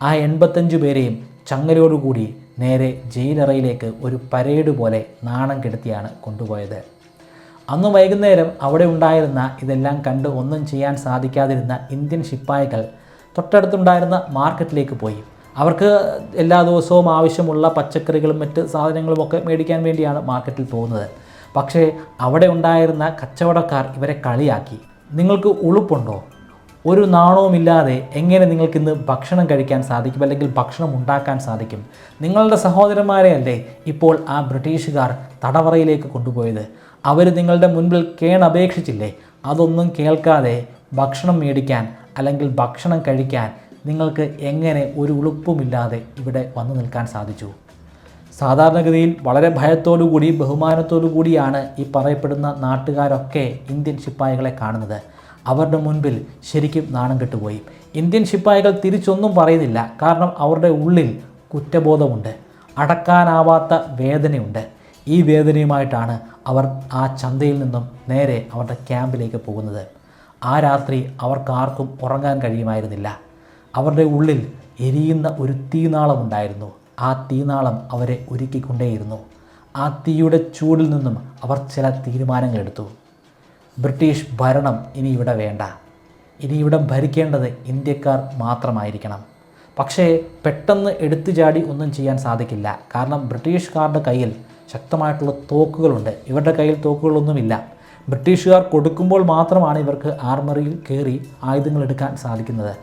ആ 85 പേരെയും ചങ്ങലയോടുകൂടി നേരെ ജയിലറയിലേക്ക് ഒരു പരേഡ് പോലെ നാണം കെടുത്തിയാണ് കൊണ്ടുപോയത്. അന്ന് വൈകുന്നേരം അവിടെ ഉണ്ടായിരുന്ന ഇതെല്ലാം കണ്ട് ഒന്നും ചെയ്യാൻ സാധിക്കാതിരുന്ന ഇന്ത്യൻ ശിപ്പായികൾ തൊട്ടടുത്തുണ്ടായിരുന്ന മാർക്കറ്റിലേക്ക് പോയി. അവർക്ക് എല്ലാ ദിവസവും ആവശ്യമുള്ള പച്ചക്കറികളും മറ്റ് സാധനങ്ങളുമൊക്കെ മേടിക്കാൻ വേണ്ടിയാണ് മാർക്കറ്റിൽ പോകുന്നത്. പക്ഷേ അവിടെ ഉണ്ടായിരുന്ന കച്ചവടക്കാർ ഇവരെ കളിയാക്കി. നിങ്ങൾക്ക് ഉളുപ്പുണ്ടോ? ഒരു നാണവുമില്ലാതെ എങ്ങനെ നിങ്ങൾക്കിന്ന് ഭക്ഷണം കഴിക്കാൻ സാധിക്കും, അല്ലെങ്കിൽ ഭക്ഷണം ഉണ്ടാക്കാൻ സാധിക്കും? നിങ്ങളുടെ സഹോദരന്മാരെയല്ലേ ഇപ്പോൾ ആ ബ്രിട്ടീഷുകാർ തടവറയിലേക്ക് കൊണ്ടുപോയത്? അവർ നിങ്ങളുടെ മുൻപിൽ കേണപേക്ഷിച്ചില്ലേ? അതൊന്നും കേൾക്കാതെ ഭക്ഷണം മേടിക്കാൻ അല്ലെങ്കിൽ ഭക്ഷണം കഴിക്കാൻ നിങ്ങൾക്ക് എങ്ങനെ ഒരു ഉളുപ്പുമില്ലാതെ ഇവിടെ വന്നു നിൽക്കാൻ സാധിച്ചു? സാധാരണഗതിയിൽ വളരെ ഭയത്തോടു കൂടി ബഹുമാനത്തോടു കൂടിയാണ് ഈ പറയപ്പെടുന്ന നാട്ടുകാരൊക്കെ ഇന്ത്യൻ ശിപ്പായികളെ കാണുന്നത്. അവരുടെ മുൻപിൽ ശരിക്കും നാണം കെട്ടുപോയി. ഇന്ത്യൻ ശിപ്പായികൾ തിരിച്ചൊന്നും പറയുന്നില്ല. കാരണം അവരുടെ ഉള്ളിൽ കുറ്റബോധമുണ്ട്, അടക്കാനാവാത്ത വേദനയുണ്ട്. ഈ വേദനയുമായിട്ടാണ് അവർ ആ ചന്തയിൽ നിന്നും നേരെ അവരുടെ ക്യാമ്പിലേക്ക് പോകുന്നത്. ആ രാത്രി അവർക്കാർക്കും ഉറങ്ങാൻ കഴിയുമായിരുന്നില്ല. അവരുടെ ഉള്ളിൽ എരിയുന്ന ഒരു തീനാളമുണ്ടായിരുന്നു. ആ തീനാളം അവരെ ഉരുക്കിക്കൊണ്ടേയിരുന്നു. ആ തീയുടെ ചൂടിൽ നിന്നും അവർ ചില തീരുമാനങ്ങളെടുത്തു. ബ്രിട്ടീഷ് ഭരണം ഇനി ഇവിടെ വേണ്ട. ഇനി ഇവിടെ ഭരിക്കേണ്ടത് ഇന്ത്യക്കാർ മാത്രമായിരിക്കണം. പക്ഷേ പെട്ടെന്ന് എടുത്തു ചാടി ഒന്നും ചെയ്യാൻ സാധിക്കില്ല. കാരണം ബ്രിട്ടീഷുകാരുടെ കയ്യിൽ ശക്തമായിട്ടുള്ള തോക്കുകളുണ്ട്. ഇവരുടെ കയ്യിൽ തോക്കുകളൊന്നുമില്ല. ബ്രിട്ടീഷുകാർ കൊടുക്കുമ്പോൾ മാത്രമാണ് ഇവർക്ക് ആർമറിയിൽ കയറി ആയുധങ്ങൾ എടുക്കാൻ സാധിക്കുന്നത്.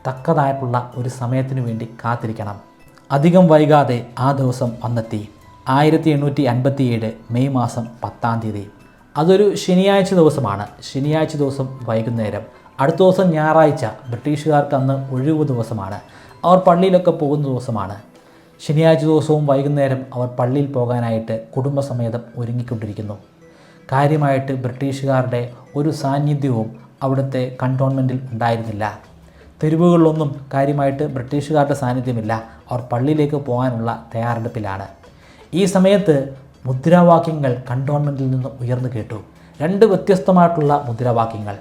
തക്കതായിട്ടുള്ള ഒരു സമയത്തിനു വേണ്ടി കാത്തിരിക്കണം. അധികം വൈകാതെ ആ ദിവസം വന്നെത്തി. 1857 മെയ് മാസം 10-ാം തീയതി. അതൊരു ശനിയാഴ്ച ദിവസമാണ്. ശനിയാഴ്ച ദിവസം വൈകുന്നേരം. അടുത്ത ദിവസം ഞായറാഴ്ച. ബ്രിട്ടീഷുകാർക്ക് അന്ന് ഒഴിവ് ദിവസമാണ്. അവർ പള്ളിയിലൊക്കെ പോകുന്ന ദിവസമാണ്. ശനിയാഴ്ച ദിവസവും വൈകുന്നേരം അവർ പള്ളിയിൽ പോകാനായിട്ട് കുടുംബസമേതം ഒരുങ്ങിക്കൊണ്ടിരിക്കുന്നു. കാര്യമായിട്ട് ബ്രിട്ടീഷുകാരുടെ ഒരു സാന്നിധ്യവും അവിടുത്തെ കണ്ടോൺമെൻറ്റിൽ ഉണ്ടായിരുന്നില്ല. തെരുവുകളിലൊന്നും കാര്യമായിട്ട് ബ്രിട്ടീഷുകാരുടെ സാന്നിധ്യമില്ല. അവർ പള്ളിയിലേക്ക് പോകാനുള്ള തയ്യാറെടുപ്പിലാണ്. ഈ സമയത്ത് മുദ്രാവാക്യങ്ങൾ കണ്ടോൺമെൻറ്റിൽ നിന്ന് ഉയർന്നു കേട്ടു. 2 വ്യത്യസ്തമായിട്ടുള്ള മുദ്രാവാക്യങ്ങൾ.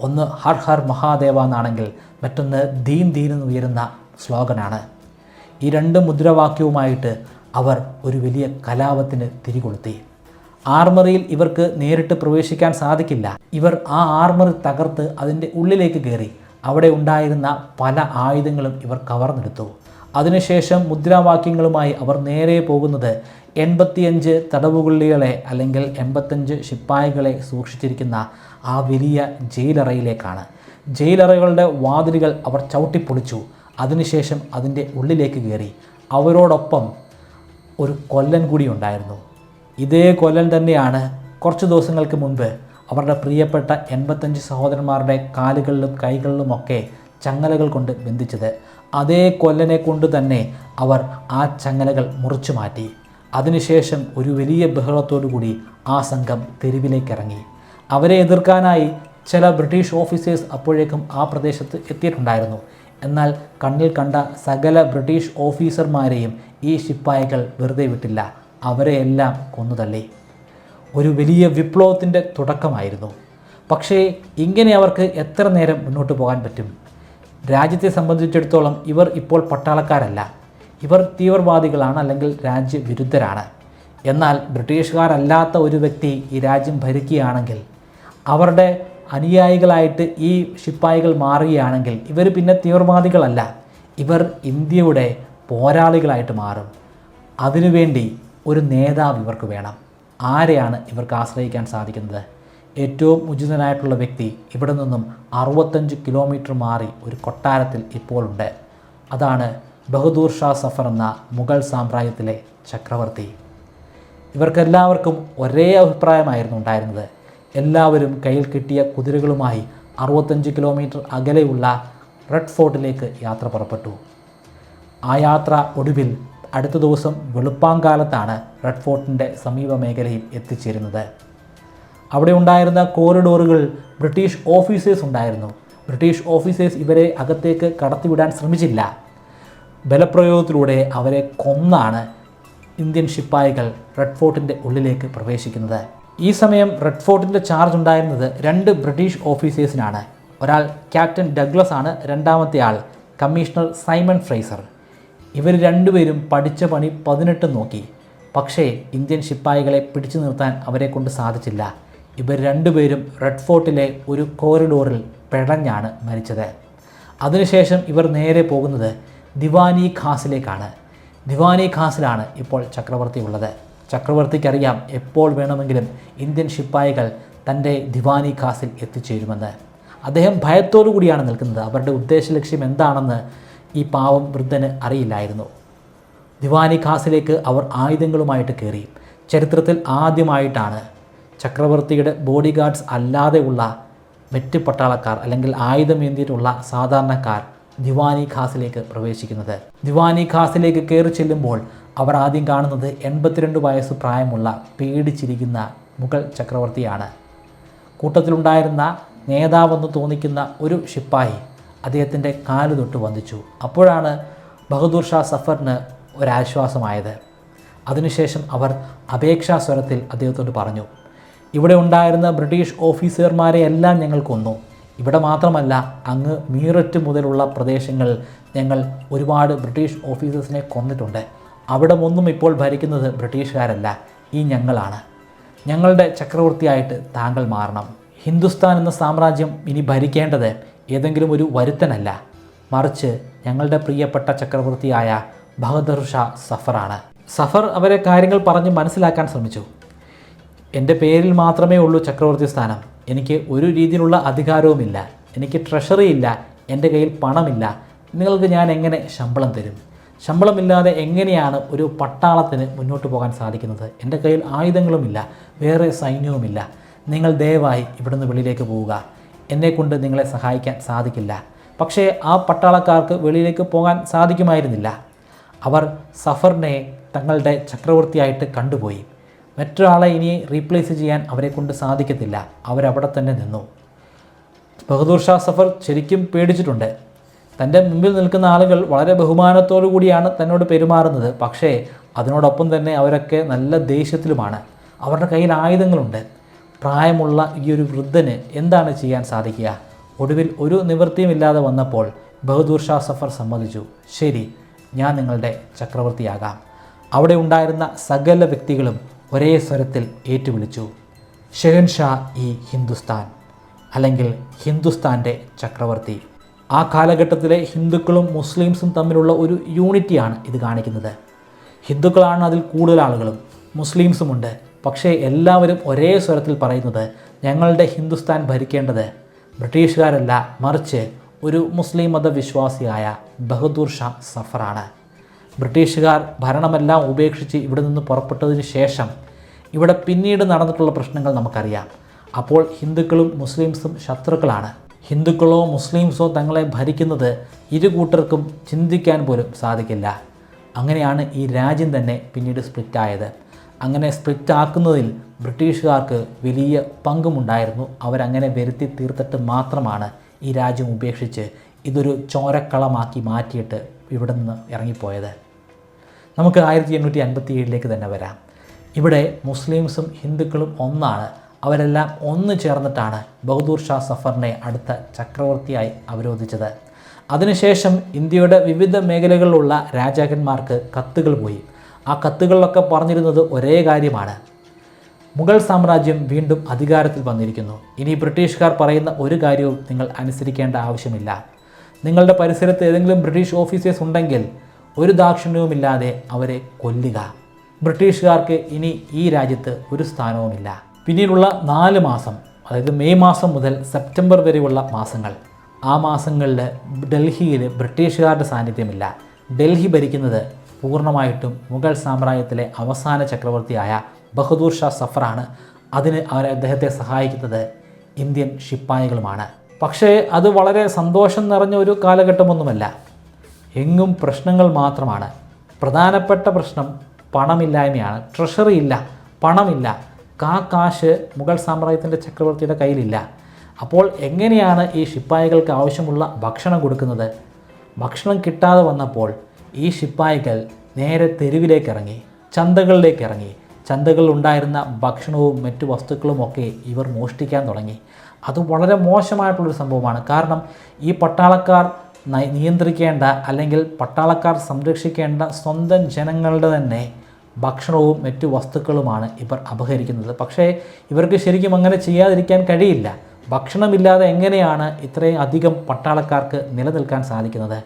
ഒന്ന് ഹർ ഹർ മഹാദേവ എന്നാണെങ്കിൽ മറ്റൊന്ന് ദീൻ ദീൻ എന്ന് ഉയരുന്ന സ്ലോഗനാണ്. ഈ 2 മുദ്രാവാക്യവുമായിട്ട് അവർ ഒരു വലിയ കലാപത്തിന് തിരികൊളുത്തി. ആർമറിയിൽ ഇവർക്ക് നേരിട്ട് പ്രവേശിക്കാൻ സാധിക്കില്ല. ഇവർ ആ ആർമറി തകർത്ത് അതിൻ്റെ ഉള്ളിലേക്ക് കയറി. അവിടെ ഉണ്ടായിരുന്ന പല ആയുധങ്ങളും ഇവർ കവർന്നെടുത്തു. അതിനുശേഷം മുദ്രാവാക്യങ്ങളുമായി അവർ നേരെ പോകുന്നത് 85 തടവുകൊള്ളികളെ അല്ലെങ്കിൽ 85 ശിപ്പായികളെ സൂക്ഷിച്ചിരിക്കുന്ന ആ വലിയ ജയിലറയിലേക്കാണ്. ജയിലറകളുടെ വാതിലുകൾ അവർ ചവിട്ടിപ്പൊളിച്ചു. അതിനുശേഷം അതിൻ്റെ ഉള്ളിലേക്ക് കയറി. അവരോടൊപ്പം ഒരു കൊല്ലൻ കൂടി ഉണ്ടായിരുന്നു. ഇതേ കൊല്ലൻ തന്നെയാണ് കുറച്ച് ദിവസങ്ങൾക്ക് മുൻപ് അവരുടെ പ്രിയപ്പെട്ട 85 സഹോദരന്മാരുടെ കാലുകളിലും കൈകളിലുമൊക്കെ ചങ്ങലകൾ കൊണ്ട് ബന്ധിച്ചത്. അതേ കൊല്ലനെ കൊണ്ട് തന്നെ അവർ ആ ചങ്ങലകൾ മുറിച്ചു മാറ്റി. അതിനുശേഷം ഒരു വലിയ ബഹളത്തോടു കൂടി ആ സംഘം തെരുവിലേക്കിറങ്ങി. അവരെ എതിർക്കാനായി ചില ബ്രിട്ടീഷ് ഓഫീസേഴ്സ് അപ്പോഴേക്കും ആ പ്രദേശത്ത് എത്തിയിട്ടുണ്ടായിരുന്നു. എന്നാൽ കണ്ണിൽ കണ്ട സകല ബ്രിട്ടീഷ് ഓഫീസർമാരെയും ഈ ശിപ്പായികൾ വെറുതെ വിട്ടില്ല. അവരെയെല്ലാം കൊന്നുതള്ളി. ഒരു വലിയ വിപ്ലവത്തിൻ്റെ തുടക്കമായിരുന്നു. പക്ഷേ ഇങ്ങനെ അവർക്ക് എത്ര നേരം മുന്നോട്ട് പോകാൻ പറ്റും? രാജ്യത്തെ സംബന്ധിച്ചിടത്തോളം ഇവർ ഇപ്പോൾ പട്ടാളക്കാരല്ല. ഇവർ തീവ്രവാദികളാണ്, അല്ലെങ്കിൽ രാജ്യവിരുദ്ധരാണ്. എന്നാൽ ബ്രിട്ടീഷുകാരല്ലാത്ത ഒരു വ്യക്തി ഈ രാജ്യം ഭരിക്കുകയാണെങ്കിൽ, അവരുടെ അനുയായികളായിട്ട് ഈ ശിപ്പായികൾ മാറുകയാണെങ്കിൽ ഇവർ പിന്നെ തീവ്രവാദികളല്ല, ഇവർ ഇന്ത്യയുടെ പോരാളികളായിട്ട് മാറും. അതിനുവേണ്ടി ഒരു നേതാവ് ഇവർക്ക് വേണം. ആരെയാണ് ഇവർക്ക് ആശ്രയിക്കാൻ സാധിക്കുന്നത്? ഏറ്റവും ഉചിതനായിട്ടുള്ള വ്യക്തി ഇവിടെ നിന്നും 65 കിലോമീറ്റർ മാറി ഒരു കൊട്ടാരത്തിൽ ഇപ്പോൾ ഉണ്ട്. അതാണ് ബഹദൂർ ഷാ സഫർ എന്ന മുഗൾ സാമ്രാജ്യത്തിലെ ചക്രവർത്തി. ഇവർക്കെല്ലാവർക്കും ഒരേ അഭിപ്രായമായിരുന്നു ഉണ്ടായിരുന്നത്. എല്ലാവരും കയ്യിൽ കിട്ടിയ കുതിരകളുമായി 65 കിലോമീറ്റർ അകലെയുള്ള റെഡ് ഫോർട്ടിലേക്ക് യാത്ര പുറപ്പെട്ടു. ആ യാത്ര ഒടുവിൽ അടുത്ത ദിവസം വെളുപ്പാങ്കാലത്താണ് റെഡ് ഫോർട്ടിൻ്റെ സമീപ മേഖലയിൽ എത്തിച്ചേരുന്നത്. അവിടെ ഉണ്ടായിരുന്ന കോറിഡോറുകൾ ബ്രിട്ടീഷ് ഓഫീസേഴ്സ് ഉണ്ടായിരുന്നു. ബ്രിട്ടീഷ് ഓഫീസേഴ്സ് ഇവരെ അകത്തേക്ക് കടത്തിവിടാൻ ശ്രമിച്ചില്ല. ബലപ്രയോഗത്തിലൂടെ അവരെ കൊന്നാണ് ഇന്ത്യൻ ശിപ്പായികൾ റെഡ് ഫോർട്ടിൻ്റെ ഉള്ളിലേക്ക് പ്രവേശിക്കുന്നത്. ഈ സമയം റെഡ് ഫോർട്ടിൻ്റെ ചാർജ് ഉണ്ടായിരുന്നത് 2 ബ്രിട്ടീഷ് ഓഫീസേഴ്സിനാണ്. ഒരാൾ ക്യാപ്റ്റൻ ഡഗ്ലസ് ആണ്, രണ്ടാമത്തെ ആൾ കമ്മീഷണർ സൈമൺ ഫ്രേസർ. ഇവർ രണ്ടുപേരും പഠിച്ച പണി 18 നോക്കി. പക്ഷേ ഇന്ത്യൻ ശിപ്പായികളെ പിടിച്ചു നിർത്താൻ അവരെ കൊണ്ട് സാധിച്ചില്ല. ഇവർ രണ്ടുപേരും റെഡ് ഫോർട്ടിലെ ഒരു കോറിഡോറിൽ പിഴഞ്ഞാണ് മരിച്ചത്. അതിനുശേഷം ഇവർ നേരെ പോകുന്നത് ദിവാനി ഖാസിലേക്കാണ്. ദിവാനി ഖാസിലാണ് ഇപ്പോൾ ചക്രവർത്തി ഉള്ളത്. ചക്രവർത്തിക്കറിയാം എപ്പോൾ വേണമെങ്കിലും ഇന്ത്യൻ ശിപ്പായികൾ തൻ്റെ ദിവാനി ഖാസിൽ എത്തിച്ചേരുമെന്ന്. അദ്ദേഹം ഭയത്തോടു കൂടിയാണ് നിൽക്കുന്നത്. അവരുടെ ഉദ്ദേശലക്ഷ്യം എന്താണെന്ന് ഈ പാവം വൃദ്ധന് അറിയില്ലായിരുന്നു. ദിവാനി ഖാസിലേക്ക് അവർ ആയുധങ്ങളുമായിട്ട് കയറി. ചരിത്രത്തിൽ ആദ്യമായിട്ടാണ് ചക്രവർത്തിയുടെ ബോഡി ഗാർഡ്സ് അല്ലാതെയുള്ള മറ്റ് പട്ടാളക്കാർ അല്ലെങ്കിൽ ആയുധമേന്തിയിട്ടുള്ള സാധാരണക്കാർ ദിവാനി ഖാസിലേക്ക് പ്രവേശിക്കുന്നത്. ദിവാനി ഖാസിലേക്ക് കയറി ചെല്ലുമ്പോൾ അവർ ആദ്യം കാണുന്നത് 82 വയസ്സ് പ്രായമുള്ള പേടിച്ചിരിക്കുന്ന മുഗൾ ചക്രവർത്തിയാണ്. കൂട്ടത്തിലുണ്ടായിരുന്ന നേതാവെന്ന് തോന്നിക്കുന്ന ഒരു ശിപ്പായി അദ്ദേഹത്തിൻ്റെ കാല് തൊട്ട് വന്ദിച്ചു. അപ്പോഴാണ് ബഹദൂർ ഷാ സഫറിന് ഒരാശ്വാസമായത്. അതിനുശേഷം അവർ അപേക്ഷാ സ്വരത്തിൽ അദ്ദേഹത്തോട് പറഞ്ഞു, ഇവിടെ ഉണ്ടായിരുന്ന ബ്രിട്ടീഷ് ഓഫീസർമാരെ എല്ലാം ഞങ്ങൾ കൊന്നു. ഇവിടെ മാത്രമല്ല, അങ്ങ് മീററ്റ് മുതലുള്ള പ്രദേശങ്ങളിൽ ഞങ്ങൾ ഒരുപാട് ബ്രിട്ടീഷ് ഓഫീസേഴ്സിനെ കൊന്നിട്ടുണ്ട്. അവിടെ ഒന്നും ഇപ്പോൾ ഭരിക്കുന്നത് ബ്രിട്ടീഷുകാരല്ല, ഈ ഞങ്ങളാണ്. ഞങ്ങളുടെ ചക്രവർത്തിയായിട്ട് താങ്കൾ മാറണം. ഹിന്ദുസ്ഥാൻ എന്ന സാമ്രാജ്യം ഇനി ഭരിക്കേണ്ടത് ഏതെങ്കിലും ഒരു വരുത്തനല്ല, മറിച്ച് ഞങ്ങളുടെ പ്രിയപ്പെട്ട ചക്രവർത്തിയായ ബഹദൂർ ഷാ സഫറാണ്. സഫർ അവരെ കാര്യങ്ങൾ പറഞ്ഞ് മനസ്സിലാക്കാൻ ശ്രമിച്ചു. എൻ്റെ പേരിൽ മാത്രമേ ഉള്ളൂ ചക്രവർത്തി സ്ഥാനം. എനിക്ക് ഒരു രീതിയിലുള്ള അധികാരവുമില്ല. എനിക്ക് ട്രഷറി ഇല്ല. എൻ്റെ കയ്യിൽ പണമില്ല. നിങ്ങൾക്ക് ഞാൻ എങ്ങനെ ശമ്പളം തരും? ശമ്പളമില്ലാതെ എങ്ങനെയാണ് ഒരു പട്ടാളത്തിന് മുന്നോട്ട് പോകാൻ സാധിക്കുന്നത്? എൻ്റെ കയ്യിൽ ആയുധങ്ങളുമില്ല, വേറെ സൈന്യവുമില്ല. നിങ്ങൾ ദയവായി ഇവിടുന്ന് വെളിയിലേക്ക് പോവുക. എന്നെക്കൊണ്ട് നിങ്ങളെ സഹായിക്കാൻ സാധിക്കില്ല. പക്ഷേ ആ പട്ടാളക്കാർക്ക് വെളിയിലേക്ക് പോകാൻ സാധിക്കുമായിരുന്നില്ല. അവർ സഫറിനെ തങ്ങളുടെ ചക്രവർത്തിയായിട്ട് കണ്ടുപോയി. മറ്റൊരാളെ ഇനി റീപ്ലേസ് ചെയ്യാൻ അവരെ കൊണ്ട് സാധിക്കത്തില്ല. അവരവിടെ തന്നെ നിന്നു. ബഹദൂർ ഷാ സഫർ ശരിക്കും പേടിച്ചിട്ടുണ്ട്. തൻ്റെ മുമ്പിൽ നിൽക്കുന്ന ആളുകൾ വളരെ ബഹുമാനത്തോടു കൂടിയാണ് തന്നോട് പെരുമാറുന്നത്. പക്ഷേ അതിനോടൊപ്പം തന്നെ അവരൊക്കെ നല്ല ദേഷ്യത്തിലുമാണ്. അവരുടെ കയ്യിൽ ആയുധങ്ങളുണ്ട്. പ്രായമുള്ള ഈ ഒരു വൃദ്ധന് എന്താണ് ചെയ്യാൻ സാധിക്കുക? ഒടുവിൽ ഒരു നിവൃത്തിയുമില്ലാതെ വന്നപ്പോൾ ബഹദൂർ ഷാ സഫർ സമ്മതിച്ചു, ശരി, ഞാൻ നിങ്ങളുടെ ചക്രവർത്തിയാകാം. അവിടെ ഉണ്ടായിരുന്ന സകല വ്യക്തികളും ഒരേ സ്വരത്തിൽ ഏറ്റുവിളിച്ചു, ഷെഹൻഷാ ഇ ഹിന്ദുസ്ഥാൻ, അല്ലെങ്കിൽ ഹിന്ദുസ്ഥാൻ്റെ ചക്രവർത്തി. ആ കാലഘട്ടത്തിലെ ഹിന്ദുക്കളും മുസ്ലിംസും തമ്മിലുള്ള ഒരു യൂണിറ്റിയാണ് ഇത് കാണിക്കുന്നത്. ഹിന്ദുക്കളാണ് അതിൽ കൂടുതൽ ആളുകളും, മുസ്ലിംസുമുണ്ട്. പക്ഷേ എല്ലാവരും ഒരേ സ്വരത്തിൽ പറയുന്നത്, ഞങ്ങളുടെ ഹിന്ദുസ്ഥാൻ ഭരിക്കേണ്ടത് ബ്രിട്ടീഷുകാരല്ല, മറിച്ച് ഒരു മുസ്ലിം മതവിശ്വാസിയായ ബഹദൂർ ഷാ സഫറാണ്. ബ്രിട്ടീഷുകാർ ഭരണമെല്ലാം ഉപേക്ഷിച്ച് ഇവിടെ നിന്ന് പുറപ്പെട്ടതിന് ശേഷം ഇവിടെ പിന്നീട് നടന്നിട്ടുള്ള പ്രശ്നങ്ങൾ നമുക്കറിയാം. അപ്പോൾ ഹിന്ദുക്കളും മുസ്ലിംസും ശത്രുക്കളാണ്. ഹിന്ദുക്കളോ മുസ്ലിംസോ തങ്ങളെ ഭരിക്കുന്നത് ഇരു കൂട്ടർക്കും ചിന്തിക്കാൻ പോലും സാധിക്കില്ല. അങ്ങനെയാണ് ഈ രാജ്യം തന്നെ പിന്നീട് സ്പ്ലിറ്റായത്. അങ്ങനെ സ്പ്ലിറ്റ് ആക്കുന്നതിൽ ബ്രിട്ടീഷുകാർക്ക് വലിയ പങ്കുമുണ്ടായിരുന്നു. അവരങ്ങനെ വരുത്തി തീർത്തിട്ട് മാത്രമാണ് ഈ രാജ്യം ഉപേക്ഷിച്ച് ഇതൊരു ചോരക്കളമാക്കി മാറ്റിയിട്ട് ഇവിടെ നിന്ന് ഇറങ്ങിപ്പോയത്. നമുക്ക് 1857 തന്നെ വരാം. ഇവിടെ മുസ്ലിംസും ഹിന്ദുക്കളും ഒന്നാണ്. അവരെല്ലാം ഒന്ന് ചേർന്നിട്ടാണ് ബഹദൂർ ഷാ സഫറിനെ അടുത്ത ചക്രവർത്തിയായി അവരോധിച്ചത്. അതിനുശേഷം ഇന്ത്യയുടെ വിവിധ മേഖലകളിലുള്ള രാജാക്കന്മാർക്ക് കത്തുകൾ പോയി. ആ കത്തുകളിലൊക്കെ പറഞ്ഞിരുന്നത് ഒരേ കാര്യമാണ്, മുഗൾ സാമ്രാജ്യം വീണ്ടും അധികാരത്തിൽ വന്നിരിക്കുന്നു. ഇനി ബ്രിട്ടീഷുകാർ പറയുന്ന ഒരു കാര്യവും നിങ്ങൾ അനുസരിക്കേണ്ട ആവശ്യമില്ല. നിങ്ങളുടെ പരിസരത്ത് ഏതെങ്കിലും ബ്രിട്ടീഷ് ഓഫീസേഴ്സ് ഉണ്ടെങ്കിൽ ഒരു ദാക്ഷിണ്യവുമില്ലാതെ അവരെ കൊല്ലുക. ബ്രിട്ടീഷുകാർക്ക് ഇനി ഈ രാജ്യത്ത് ഒരു സ്ഥാനവുമില്ല. പിന്നീടുള്ള 4 മാസം, അതായത് മെയ് മാസം മുതൽ സെപ്റ്റംബർ വരെയുള്ള മാസങ്ങൾ, ആ മാസങ്ങളിൽ ഡൽഹിയിൽ ബ്രിട്ടീഷുകാരുടെ സാന്നിധ്യമില്ല. ഡൽഹി ഭരിക്കുന്നത് പൂർണ്ണമായിട്ടും മുഗൾ സാമ്രാജ്യത്തിലെ അവസാന ചക്രവർത്തിയായ ബഹദൂർ ഷാ സഫറാണ്. അതിന് അദ്ദേഹത്തെ സഹായിക്കുന്നത് ഇന്ത്യൻ ശിപ്പായികളുമാണ്. പക്ഷേ അത് വളരെ സന്തോഷം നിറഞ്ഞ ഒരു കാലഘട്ടമൊന്നുമല്ല. എങ്ങും പ്രശ്നങ്ങൾ മാത്രമാണ്. പ്രധാനപ്പെട്ട പ്രശ്നം പണമില്ലായ്മയാണ്. ട്രഷറി ഇല്ല, പണമില്ല. കാശ് മുഗൾ സാമ്രാജ്യത്തിൻ്റെ ചക്രവർത്തിയുടെ കയ്യിലില്ല. അപ്പോൾ എങ്ങനെയാണ് ഈ ശിപ്പായികൾക്ക് ആവശ്യമുള്ള ഭക്ഷണം കൊടുക്കുന്നത്? ഭക്ഷണം കിട്ടാതെ വന്നപ്പോൾ ഈ ശിപ്പായികൾ നേരെ തെരുവിലേക്ക് ഇറങ്ങി, ചന്തകളിലേക്ക് ഇറങ്ങി. ചന്തകളിൽ ഉണ്ടായിരുന്ന ഭക്ഷണവും മറ്റു വസ്തുക്കളുമൊക്കെ ഇവർ മോഷ്ടിക്കാൻ തുടങ്ങി. അത് വളരെ മോശമായിട്ടുള്ളൊരു സംഭവമാണ്. കാരണം ഈ പട്ടാളക്കാർ നിയന്ത്രിക്കേണ്ട അല്ലെങ്കിൽ പട്ടാളക്കാർ സംരക്ഷിക്കേണ്ട സ്വന്തം ജനങ്ങളുടെ തന്നെ ഭക്ഷണവും മറ്റു വസ്തുക്കളുമാണ് ഇവർ അപഹരിക്കുന്നത്. പക്ഷേ ഇവർക്ക് ശരിക്കും അങ്ങനെ ചെയ്യാതിരിക്കാൻ കഴിയില്ല. ഭക്ഷണമില്ലാതെ എങ്ങനെയാണ് ഇത്രയും അധികം പട്ടാളക്കാർക്ക് നിലനിൽക്കാൻ സാധിക്കുന്നത്?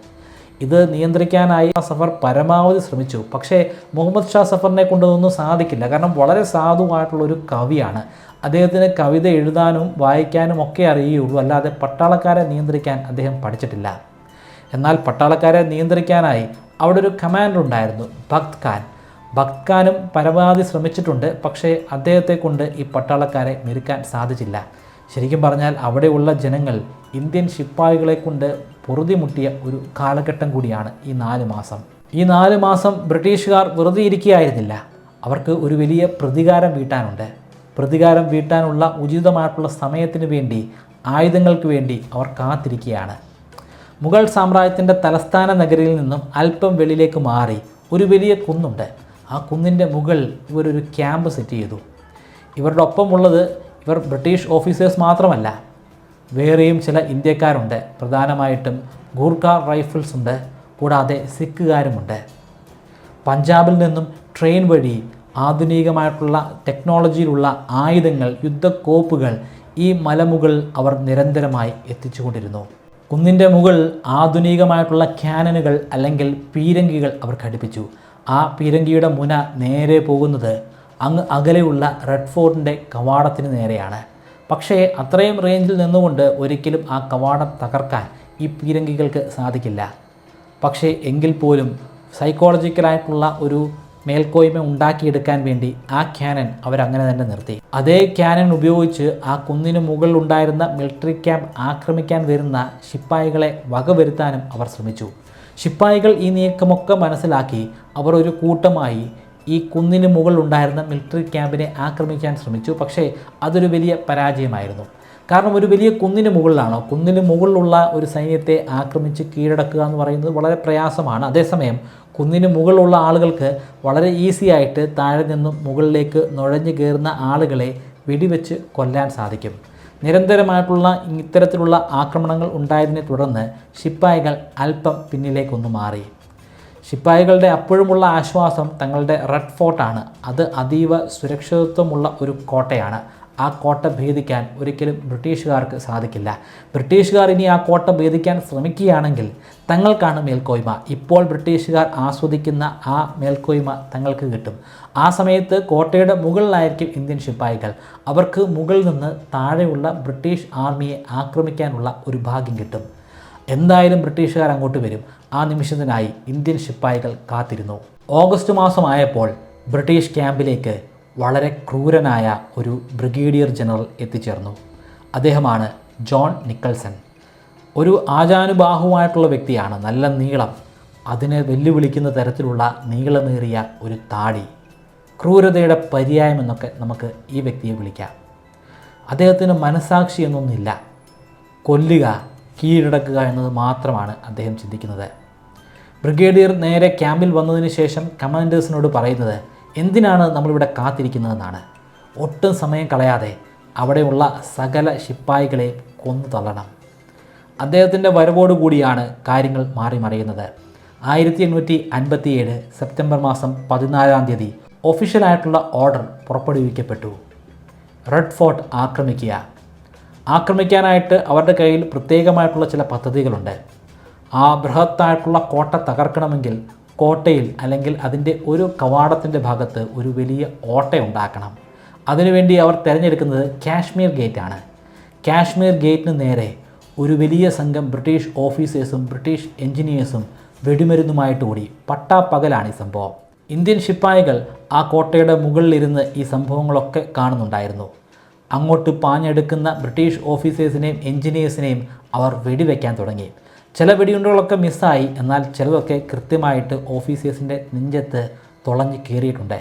ഇത് നിയന്ത്രിക്കാനായി സഫർ പരമാവധി ശ്രമിച്ചു. പക്ഷേ മുഹമ്മദ് ഷാ സഫറിനെ കൊണ്ടൊന്നും സാധിക്കില്ല. കാരണം വളരെ സാധുവായിട്ടുള്ളൊരു കവിയാണ്. അദ്ദേഹത്തിന് കവിത എഴുതാനും വായിക്കാനും ഒക്കെ അറിയുള്ളൂ, അല്ലാതെ പട്ടാളക്കാരെ നിയന്ത്രിക്കാൻ അദ്ദേഹം പഠിച്ചിട്ടില്ല. എന്നാൽ പട്ടാളക്കാരെ നിയന്ത്രിക്കാനായി അവിടെ ഒരു കമാൻഡർ ഉണ്ടായിരുന്നു, ഭക്ത് ഖാൻ. ഭക്ത് ഖാനും പരമാവധി ശ്രമിച്ചിട്ടുണ്ട്. പക്ഷേ അദ്ദേഹത്തെ കൊണ്ട് ഈ പട്ടാളക്കാരെ മെരുക്കാൻ സാധിച്ചില്ല. ശരിക്കും പറഞ്ഞാൽ അവിടെയുള്ള ജനങ്ങൾ ഇന്ത്യൻ ശിപ്പായികളെ കൊണ്ട് പൊറുതിമുട്ടിയ ഒരു കാലഘട്ടം കൂടിയാണ് ഈ 4 മാസം. ഈ 4 മാസം ബ്രിട്ടീഷുകാർ വെറുതെ ഇരിക്കുകയായിരുന്നില്ല. അവർക്ക് ഒരു വലിയ പ്രതികാരം വീട്ടാനുണ്ട്. പ്രതികാരം വീട്ടാനുള്ള ഉചിതമായിട്ടുള്ള സമയത്തിന് വേണ്ടി, ആയുധങ്ങൾക്ക് വേണ്ടി അവർ കാത്തിരിക്കുകയാണ്. മുഗൾ സാമ്രാജ്യത്തിൻ്റെ തലസ്ഥാന നഗരിയിൽ നിന്നും അല്പം വെളിയിലേക്ക് മാറി ഒരു വലിയ കുന്നുണ്ട്. ആ കുന്നിൻ്റെ മുകളിൽ ഇവരൊരു ക്യാമ്പ് സെറ്റ് ചെയ്തു. ഇവരുടെ ഒപ്പമുള്ളത് ഇവർ ബ്രിട്ടീഷ് ഓഫീസേഴ്സ് മാത്രമല്ല, വേറെയും ചില ഇന്ത്യക്കാരുണ്ട്. പ്രധാനമായിട്ടും ഗൂർഖ റൈഫിൾസ് ഉണ്ട്, കൂടാതെ സിഖുകാരുമുണ്ട്. പഞ്ചാബിൽ നിന്നും ട്രെയിൻ വഴി ആധുനികമായിട്ടുള്ള ടെക്നോളജിയിലുള്ള ആയുധങ്ങൾ, യുദ്ധക്കോപ്പുകൾ ഈ മലമുകളിൽ അവർ നിരന്തരമായി എത്തിച്ചുകൊണ്ടിരുന്നു. കുന്നിൻ്റെ മുകളിൽ ആധുനികമായിട്ടുള്ള ക്യാനനുകൾ അല്ലെങ്കിൽ പീരങ്കികൾ അവർ ഘടിപ്പിച്ചു. ആ പീരങ്കിയുടെ മുന നേരെ പോകുന്നത് അങ്ങ് അകലെയുള്ള റെഡ് ഫോർട്ടിൻ്റെ കവാടത്തിന് നേരെയാണ്. പക്ഷേ അത്രയും റേഞ്ചിൽ നിന്നുകൊണ്ട് ഒരിക്കലും ആ കവാടം തകർക്കാൻ ഈ പീരങ്കികൾക്ക് സാധിക്കില്ല. പക്ഷേ എങ്കിൽ പോലും സൈക്കോളജിക്കലായിട്ടുള്ള ഒരു മേൽക്കോയ്മ ഉണ്ടാക്കിയെടുക്കാൻ വേണ്ടി ആ ക്യാനൻ അവരങ്ങനെ തന്നെ നിർത്തി. അതേ ക്യാനൻ ഉപയോഗിച്ച് ആ കുന്നിന് മുകളിൽ ഉണ്ടായിരുന്ന മിലിറ്ററി ക്യാമ്പ് ആക്രമിക്കാൻ വരുന്ന ശിപ്പായികളെ വകവരുത്താനും അവർ ശ്രമിച്ചു. ശിപ്പായികൾ ഈ നീക്കമൊക്കെ മനസ്സിലാക്കി അവർ ഒരു കൂട്ടമായി ഈ കുന്നിന് മുകളിലുണ്ടായിരുന്ന മിലിറ്ററി ക്യാമ്പിനെ ആക്രമിക്കാൻ ശ്രമിച്ചു. പക്ഷേ അതൊരു വലിയ പരാജയമായിരുന്നു. കാരണം ഒരു വലിയ കുന്നിന് മുകളിലാണോ, കുന്നിന് മുകളിലുള്ള ഒരു സൈന്യത്തെ ആക്രമിച്ച് കീഴടക്കുക എന്ന് പറയുന്നത് വളരെ പ്രയാസമാണ്. അതേസമയം കുന്നിന് മുകളിലുള്ള ആളുകൾക്ക് വളരെ ഈസി ആയിട്ട് താഴെ നിന്നും മുകളിലേക്ക് നുഴഞ്ഞു കയറുന്ന ആളുകളെ വെടിവെച്ച് കൊല്ലാൻ സാധിക്കും. നിരന്തരമായിട്ടുള്ള ഇത്തരത്തിലുള്ള ആക്രമണങ്ങൾ ഉണ്ടായതിനെ തുടർന്ന് ശിപ്പായികൾ അല്പം പിന്നിലേക്കൊന്ന് മാറി. ശിപ്പായികളുടെ അപ്പോഴുമുള്ള ആശ്വാസം തങ്ങളുടെ റെഡ് ഫോർട്ടാണ്. അത് അതീവ സുരക്ഷിതത്വമുള്ള ഒരു കോട്ടയാണ്. ആ കോട്ട ഭേദിക്കാൻ ഒരിക്കലും ബ്രിട്ടീഷുകാർക്ക് സാധിക്കില്ല. ബ്രിട്ടീഷുകാർ ഇനി ആ കോട്ട ഭേദിക്കാൻ ശ്രമിക്കുകയാണെങ്കിൽ തങ്ങൾക്കാണ് മേൽക്കോയ്മ. ഇപ്പോൾ ബ്രിട്ടീഷുകാർ ആസ്വദിക്കുന്ന ആ മേൽക്കോയ്മ തങ്ങൾക്ക് കിട്ടും. ആ സമയത്ത് കോട്ടയുടെ മുകളിലായിരിക്കും ഇന്ത്യൻ ശിപ്പായികൾ. അവർക്ക് മുകളിൽ നിന്ന് താഴെയുള്ള ബ്രിട്ടീഷ് ആർമിയെ ആക്രമിക്കാനുള്ള ഒരു ഭാഗ്യം കിട്ടും. എന്തായാലും ബ്രിട്ടീഷുകാർ അങ്ങോട്ട് വരും. ആ നിമിഷത്തിനായി ഇന്ത്യൻ ശിപ്പായികൾ കാത്തിരുന്നു. ഓഗസ്റ്റ് മാസമായപ്പോൾ ബ്രിട്ടീഷ് ക്യാമ്പിലേക്ക് വളരെ ക്രൂരനായ ഒരു ബ്രിഗേഡിയർ ജനറൽ എത്തിച്ചേർന്നു. അദ്ദേഹമാണ് ജോൺ നിക്കൾസൺ. ഒരു ആജാനുബാഹുവായിട്ടുള്ള വ്യക്തിയാണ്. നല്ല നീളം, അതിനെ വെല്ലുവിളിക്കുന്ന തരത്തിലുള്ള നീളമേറിയ ഒരു താടി, ക്രൂരതയുടെ പര്യായം എന്നൊക്കെ നമുക്ക് ഈ വ്യക്തിയെ വിളിക്കാം. അദ്ദേഹത്തിന് മനസാക്ഷി എന്നൊന്നില്ല. കൊല്ലുക, കീഴടക്കുക എന്നത് മാത്രമാണ് അദ്ദേഹം ചിന്തിക്കുന്നത്. ബ്രിഗേഡിയർ നേരെ ക്യാമ്പിൽ വന്നതിന് ശേഷം കമാൻഡേഴ്സിനോട് പറയുന്നത് എന്തിനാണ് നമ്മളിവിടെ കാത്തിരിക്കുന്നതെന്നാണ്. ഒട്ടും സമയം കളയാതെ അവിടെയുള്ള സകല ശിപ്പായികളെ കൊന്നു തള്ളണം. അദ്ദേഹത്തിൻ്റെ വരവോടുകൂടിയാണ് കാര്യങ്ങൾ മാറി മറിയുന്നത്. 1857 സെപ്റ്റംബർ മാസം 14-ാം തീയതി ഒഫീഷ്യലായിട്ടുള്ള ഓർഡർ പുറപ്പെടുവിക്കപ്പെട്ടു. റെഡ് ഫോർട്ട് ആക്രമിക്കുക. ആക്രമിക്കാനായിട്ട് അവരുടെ കയ്യിൽ പ്രത്യേകമായിട്ടുള്ള ചില പദ്ധതികളുണ്ട്. ആ ബൃഹത്തായിട്ടുള്ള കോട്ട തകർക്കണമെങ്കിൽ കോട്ടയിൽ അല്ലെങ്കിൽ അതിൻ്റെ ഒരു കവാടത്തിൻ്റെ ഭാഗത്ത് ഒരു വലിയ ഓട്ടയുണ്ടാക്കണം. അതിനുവേണ്ടി അവർ തിരഞ്ഞെടുക്കുന്നത് കാശ്മീർ ഗേറ്റാണ്. കാശ്മീർ ഗേറ്റിന് നേരെ ഒരു വലിയ സംഘം ബ്രിട്ടീഷ് ഓഫീസേഴ്സും ബ്രിട്ടീഷ് എഞ്ചിനീയേഴ്സും വെടിമരുന്നുമായിട്ട് കൂടി പട്ടാപ്പകലാണ് ഈ സംഭവം. ഇന്ത്യൻ ശിപ്പായികൾ ആ കോട്ടയുടെ മുകളിലിരുന്ന് ഈ സംഭവങ്ങളൊക്കെ കാണുന്നുണ്ടായിരുന്നു. അങ്ങോട്ട് പാഞ്ഞെടുക്കുന്ന ബ്രിട്ടീഷ് ഓഫീസേഴ്സിനെയും എഞ്ചിനീയേഴ്സിനെയും അവർ വെടിവെക്കാൻ തുടങ്ങി. ചില വെടിയുണ്ടകളൊക്കെ മിസ്സായി, എന്നാൽ ചിലതൊക്കെ കൃത്യമായിട്ട് ഓഫീസേഴ്സിൻ്റെ നെഞ്ചത്ത് തുളഞ്ഞ് കയറിയിട്ടുണ്ട്.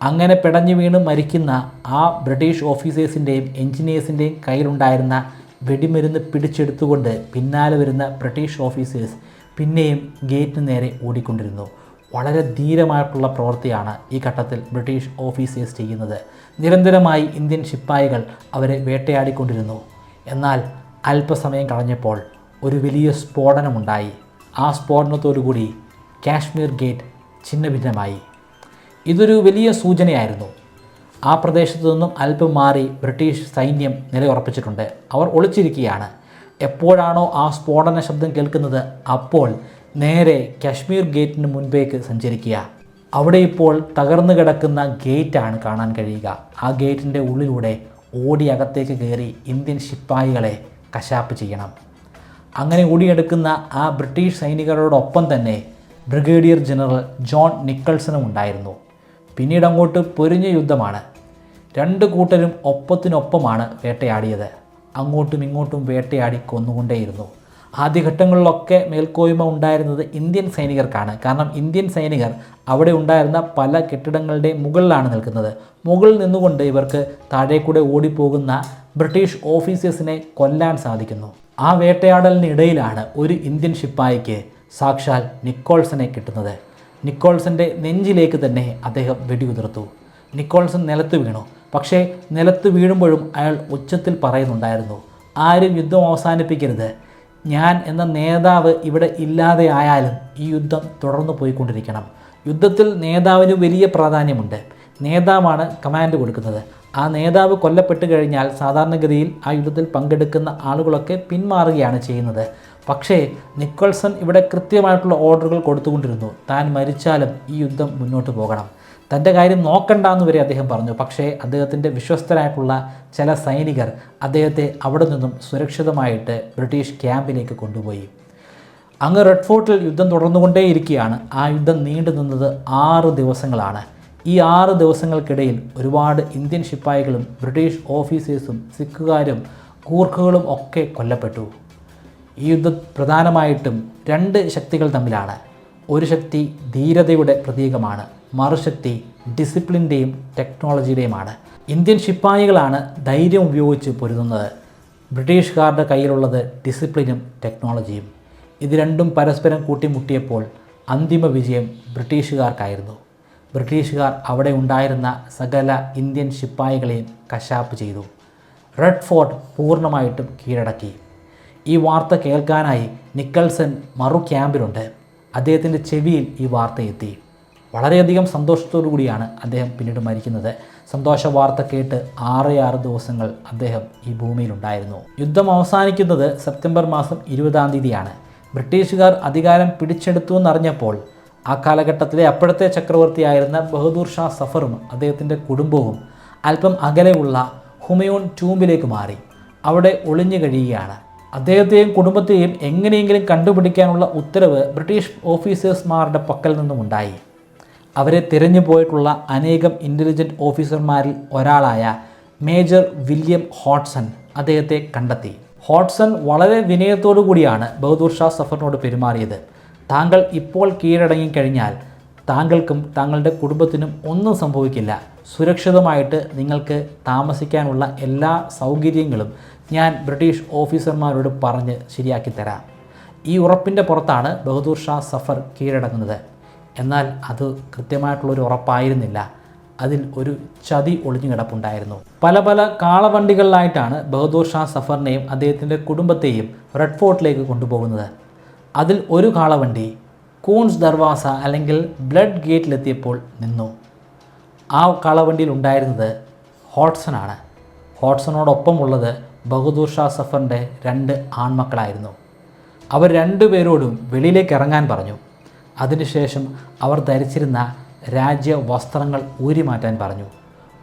അങ്ങനെ പിടഞ്ഞു വീണ് മരിക്കുന്ന ആ ബ്രിട്ടീഷ് ഓഫീസേഴ്സിൻ്റെയും എൻജിനീയേഴ്സിൻ്റെയും കയ്യിലുണ്ടായിരുന്ന വെടിമരുന്ന് പിടിച്ചെടുത്തുകൊണ്ട് പിന്നാലെ വരുന്ന ബ്രിട്ടീഷ് ഓഫീസേഴ്സ് പിന്നെയും ഗേറ്റിന് നേരെ ഓടിക്കൊണ്ടിരുന്നു. വളരെ ധീരമായിട്ടുള്ള പ്രവൃത്തിയാണ് ഈ ഘട്ടത്തിൽ ബ്രിട്ടീഷ് ഓഫീസേഴ്സ് ചെയ്യുന്നത്. നിരന്തരമായി ഇന്ത്യൻ ശിപ്പായികൾ അവരെ വേട്ടയാടിക്കൊണ്ടിരുന്നു. എന്നാൽ അല്പസമയം കഴിഞ്ഞപ്പോൾ ഒരു വലിയ സ്ഫോടനമുണ്ടായി. ആ സ്ഫോടനത്തോടുകൂടി കാശ്മീർ ഗേറ്റ് ഛിന്നഭിന്നമായി. ഇതൊരു വലിയ സൂചനയായിരുന്നു. ആ പ്രദേശത്തു നിന്നും അല്പം മാറി ബ്രിട്ടീഷ് സൈന്യം നിലയുറപ്പിച്ചിട്ടുണ്ട്. അവർ ഒളിച്ചിരിക്കുകയാണ്. എപ്പോഴാണോ ആ സ്ഫോടന ശബ്ദം കേൾക്കുന്നത് അപ്പോൾ നേരെ കാശ്മീർ ഗേറ്റിന് മുൻപേക്ക് സഞ്ചരിക്കുക. അവിടെ ഇപ്പോൾ തകർന്നു കിടക്കുന്ന ഗേറ്റാണ് കാണാൻ കഴിയുക. ആ ഗേറ്റിൻ്റെ ഉള്ളിലൂടെ ഓടി അകത്തേക്ക് കയറി ഇന്ത്യൻ ശിപ്പായികളെ കശാപ്പ് ചെയ്യണം. അങ്ങനെ ഓടിയെടുക്കുന്ന ആ ബ്രിട്ടീഷ് സൈനികരോടൊപ്പം തന്നെ ബ്രിഗേഡിയർ ജനറൽ ജോൺ നിക്കൾസണും ഉണ്ടായിരുന്നു. പിന്നീട് അങ്ങോട്ട് പൊരിഞ്ഞ യുദ്ധമാണ്. രണ്ട് കൂട്ടരും ഒപ്പത്തിനൊപ്പമാണ് വേട്ടയാടിയത്. അങ്ങോട്ടും ഇങ്ങോട്ടും വേട്ടയാടി കൊന്നുകൊണ്ടേയിരുന്നു. ആദ്യഘട്ടങ്ങളിലൊക്കെ മേൽക്കോയ്മ ഉണ്ടായിരുന്നത് ഇന്ത്യൻ സൈനികർക്കാണ്. കാരണം ഇന്ത്യൻ സൈനികർ അവിടെ ഉണ്ടായിരുന്ന പല കെട്ടിടങ്ങളുടെ മുകളിലാണ് നിൽക്കുന്നത്. മുകളിൽ നിന്നുകൊണ്ട് ഇവർക്ക് താഴേക്കൂടെ ഓടിപ്പോകുന്ന ബ്രിട്ടീഷ് ഓഫീസേഴ്സിനെ കൊല്ലാൻ സാധിക്കുന്നു. ആ വേട്ടയാടലിനിടയിലാണ് ഒരു ഇന്ത്യൻ ശിപ്പായിക്ക് സാക്ഷാൽ നിക്കോൾസനെ കിട്ടുന്നത്. നിക്കോൾസൻ്റെ നെഞ്ചിലേക്ക് തന്നെ അദ്ദേഹം വെടിയുതിർത്തു. നിക്കോൾസൺ നിലത്ത് വീണു. പക്ഷേ നിലത്ത് വീഴുമ്പോഴും അയാൾ ഉച്ചത്തിൽ പറയുന്നുണ്ടായിരുന്നു, ആരും യുദ്ധം അവസാനിപ്പിക്കരുത്. ഞാൻ എന്ന നേതാവ് ഇവിടെ ഇല്ലാതെ ആയാലും ഈ യുദ്ധം തുടർന്നു പോയിക്കൊണ്ടിരിക്കണം. യുദ്ധത്തിൽ നേതാവിന് വലിയ പ്രാധാന്യമുണ്ട്. നേതാവാണ് കമാൻഡ് കൊടുക്കുന്നത്. ആ നേതാവ് കൊല്ലപ്പെട്ട് കഴിഞ്ഞാൽ സാധാരണഗതിയിൽ ആ യുദ്ധത്തിൽ പങ്കെടുക്കുന്ന ആളുകളൊക്കെ പിന്മാറുകയാണ് ചെയ്യുന്നത്. പക്ഷേ നിക്കോൾസൺ ഇവിടെ കൃത്യമായിട്ടുള്ള ഓർഡറുകൾ കൊടുത്തുകൊണ്ടിരുന്നു. താൻ മരിച്ചാലും ഈ യുദ്ധം മുന്നോട്ട് പോകണം. തൻ്റെ കാര്യം നോക്കണ്ടെന്ന് വരെ അദ്ദേഹം പറഞ്ഞു. പക്ഷേ അദ്ദേഹത്തിൻ്റെ വിശ്വസ്തരായിട്ടുള്ള ചില സൈനികർ അദ്ദേഹത്തെ അവിടെ നിന്നും സുരക്ഷിതമായിട്ട് ബ്രിട്ടീഷ് ക്യാമ്പിലേക്ക് കൊണ്ടുപോയി. അങ്ങ് റെഡ് ഫോർട്ടിൽ യുദ്ധം തുടർന്നുകൊണ്ടേയിരിക്കുകയാണ്. ആ യുദ്ധം നീണ്ടു നിന്നത് 6 ദിവസങ്ങളാണ്. ഈ 6 ദിവസങ്ങൾക്കിടയിൽ ഒരുപാട് ഇന്ത്യൻ ശിപ്പായികളും ബ്രിട്ടീഷ് ഓഫീസേഴ്സും സിഖുകാരും ഗൂർഖകളും ഒക്കെ കൊല്ലപ്പെട്ടു. ഈ യുദ്ധം പ്രധാനമായിട്ടും 2 ശക്തികൾ തമ്മിലാണ്. ഒരു ശക്തി ധീരതയുടെ പ്രതീകമാണ്, മറുശക്തി ഡിസിപ്ലിൻ്റെയും ടെക്നോളജിയുടെയുമാണ്. ഇന്ത്യൻ ശിപ്പായികളാണ് ധൈര്യം ഉപയോഗിച്ച് പൊരുതുന്നത്. ബ്രിട്ടീഷുകാരുടെ കയ്യിലുള്ളത് ഡിസിപ്ലിനും ടെക്നോളജിയും. ഇത് രണ്ടും പരസ്പരം കൂട്ടിമുട്ടിയപ്പോൾ അന്തിമ വിജയം ബ്രിട്ടീഷുകാർക്കായിരുന്നു. ബ്രിട്ടീഷുകാർ അവിടെ ഉണ്ടായിരുന്ന സകല ഇന്ത്യൻ ശിപ്പായികളെയും കശാപ്പ് ചെയ്തു. റെഡ് ഫോർട്ട് പൂർണ്ണമായിട്ടും കീഴടക്കി. ഈ വാർത്ത കേൾക്കാനായി നിക്കൾസൺ മറു ക്യാമ്പിലുണ്ട്. അദ്ദേഹത്തിൻ്റെ ചെവിയിൽ ഈ വാർത്ത എത്തി. വളരെയധികം സന്തോഷത്തോടു കൂടിയാണ് അദ്ദേഹം പിന്നീട് മരിക്കുന്നത്. സന്തോഷ വാർത്ത കേട്ട് 6 ദിവസങ്ങൾ അദ്ദേഹം ഈ ഭൂമിയിലുണ്ടായിരുന്നു. യുദ്ധം അവസാനിക്കുന്നത് സെപ്റ്റംബർ മാസം 20-ാം തീയതിയാണ്. ബ്രിട്ടീഷുകാർ അധികാരം പിടിച്ചെടുത്തു എന്നറിഞ്ഞപ്പോൾ ആ കാലഘട്ടത്തിലെ അപ്പോഴത്തെ ചക്രവർത്തിയായിരുന്ന ബഹദൂർ ഷാ സഫറും അദ്ദേഹത്തിൻ്റെ കുടുംബവും അല്പം അകലെയുള്ള ഹുമയൂൺ ടൂംബിലേക്ക് മാറി. അവിടെ ഒളിഞ്ഞു കഴിയുകയാണ്. അദ്ദേഹത്തെയും കുടുംബത്തെയും എങ്ങനെയെങ്കിലും കണ്ടുപിടിക്കാനുള്ള ഉത്തരവ് ബ്രിട്ടീഷ് ഓഫീസേഴ്സ്മാരുടെ പക്കൽ നിന്നുമുണ്ടായി. അവരെ തിരഞ്ഞു പോയിട്ടുള്ള അനേകം ഇൻ്റലിജൻറ്റ് ഓഫീസർമാരിൽ ഒരാളായ മേജർ വില്യം ഹോട്ട്സൺ അദ്ദേഹത്തെ കണ്ടെത്തി. ഹോട്ട്സൺ വളരെ വിനയത്തോടു കൂടിയാണ് ബഹദൂർ ഷാ സഫറിനോട് പെരുമാറിയത്. താങ്കൾ ഇപ്പോൾ കീഴടങ്ങിക്കഴിഞ്ഞാൽ താങ്കൾക്കും താങ്കളുടെ കുടുംബത്തിനും ഒന്നും സംഭവിക്കില്ല. സുരക്ഷിതമായിട്ട് നിങ്ങൾക്ക് താമസിക്കാനുള്ള എല്ലാ സൗകര്യങ്ങളും ഞാൻ ബ്രിട്ടീഷ് ഓഫീസർമാരോട് പറഞ്ഞ് ശരിയാക്കി തരാം. ഈ ഉറപ്പിൻ്റെ പുറത്താണ് ബഹദൂർ ഷാ സഫർ കീഴടങ്ങുന്നത്. എന്നാൽ അത് കൃത്യമായിട്ടുള്ളൊരു ഉറപ്പായിരുന്നില്ല. അതിൽ ഒരു ചതി ഒളിഞ്ഞു കിടപ്പുണ്ടായിരുന്നു. പല പല കാളവണ്ടികളിലായിട്ടാണ് ബഹദൂർ ഷാ സഫറിനെയും അദ്ദേഹത്തിൻ്റെ കുടുംബത്തെയും റെഡ് ഫോർട്ടിലേക്ക് കൊണ്ടുപോകുന്നത്. അതിൽ ഒരു കാളവണ്ടി കൂൺസ് ദർവാസ അല്ലെങ്കിൽ ബ്ലഡ് ഗേറ്റിലെത്തിയപ്പോൾ നിന്നു. ആ കാളവണ്ടിയിൽ ഉണ്ടായിരുന്നത് ഹോട്ട്സണാണ്. ഹോട്ട്സണോടൊപ്പമുള്ളത് ബഹദൂർ ഷാ സഫറിൻ്റെ 2 ആൺമക്കളായിരുന്നു. അവർ 2 പേരോടും വെളിയിലേക്ക് ഇറങ്ങാൻ പറഞ്ഞു. അതിനുശേഷം അവർ ധരിച്ചിരുന്ന രാജ്യ വസ്ത്രങ്ങൾ ഊരിമാറ്റാൻ പറഞ്ഞു.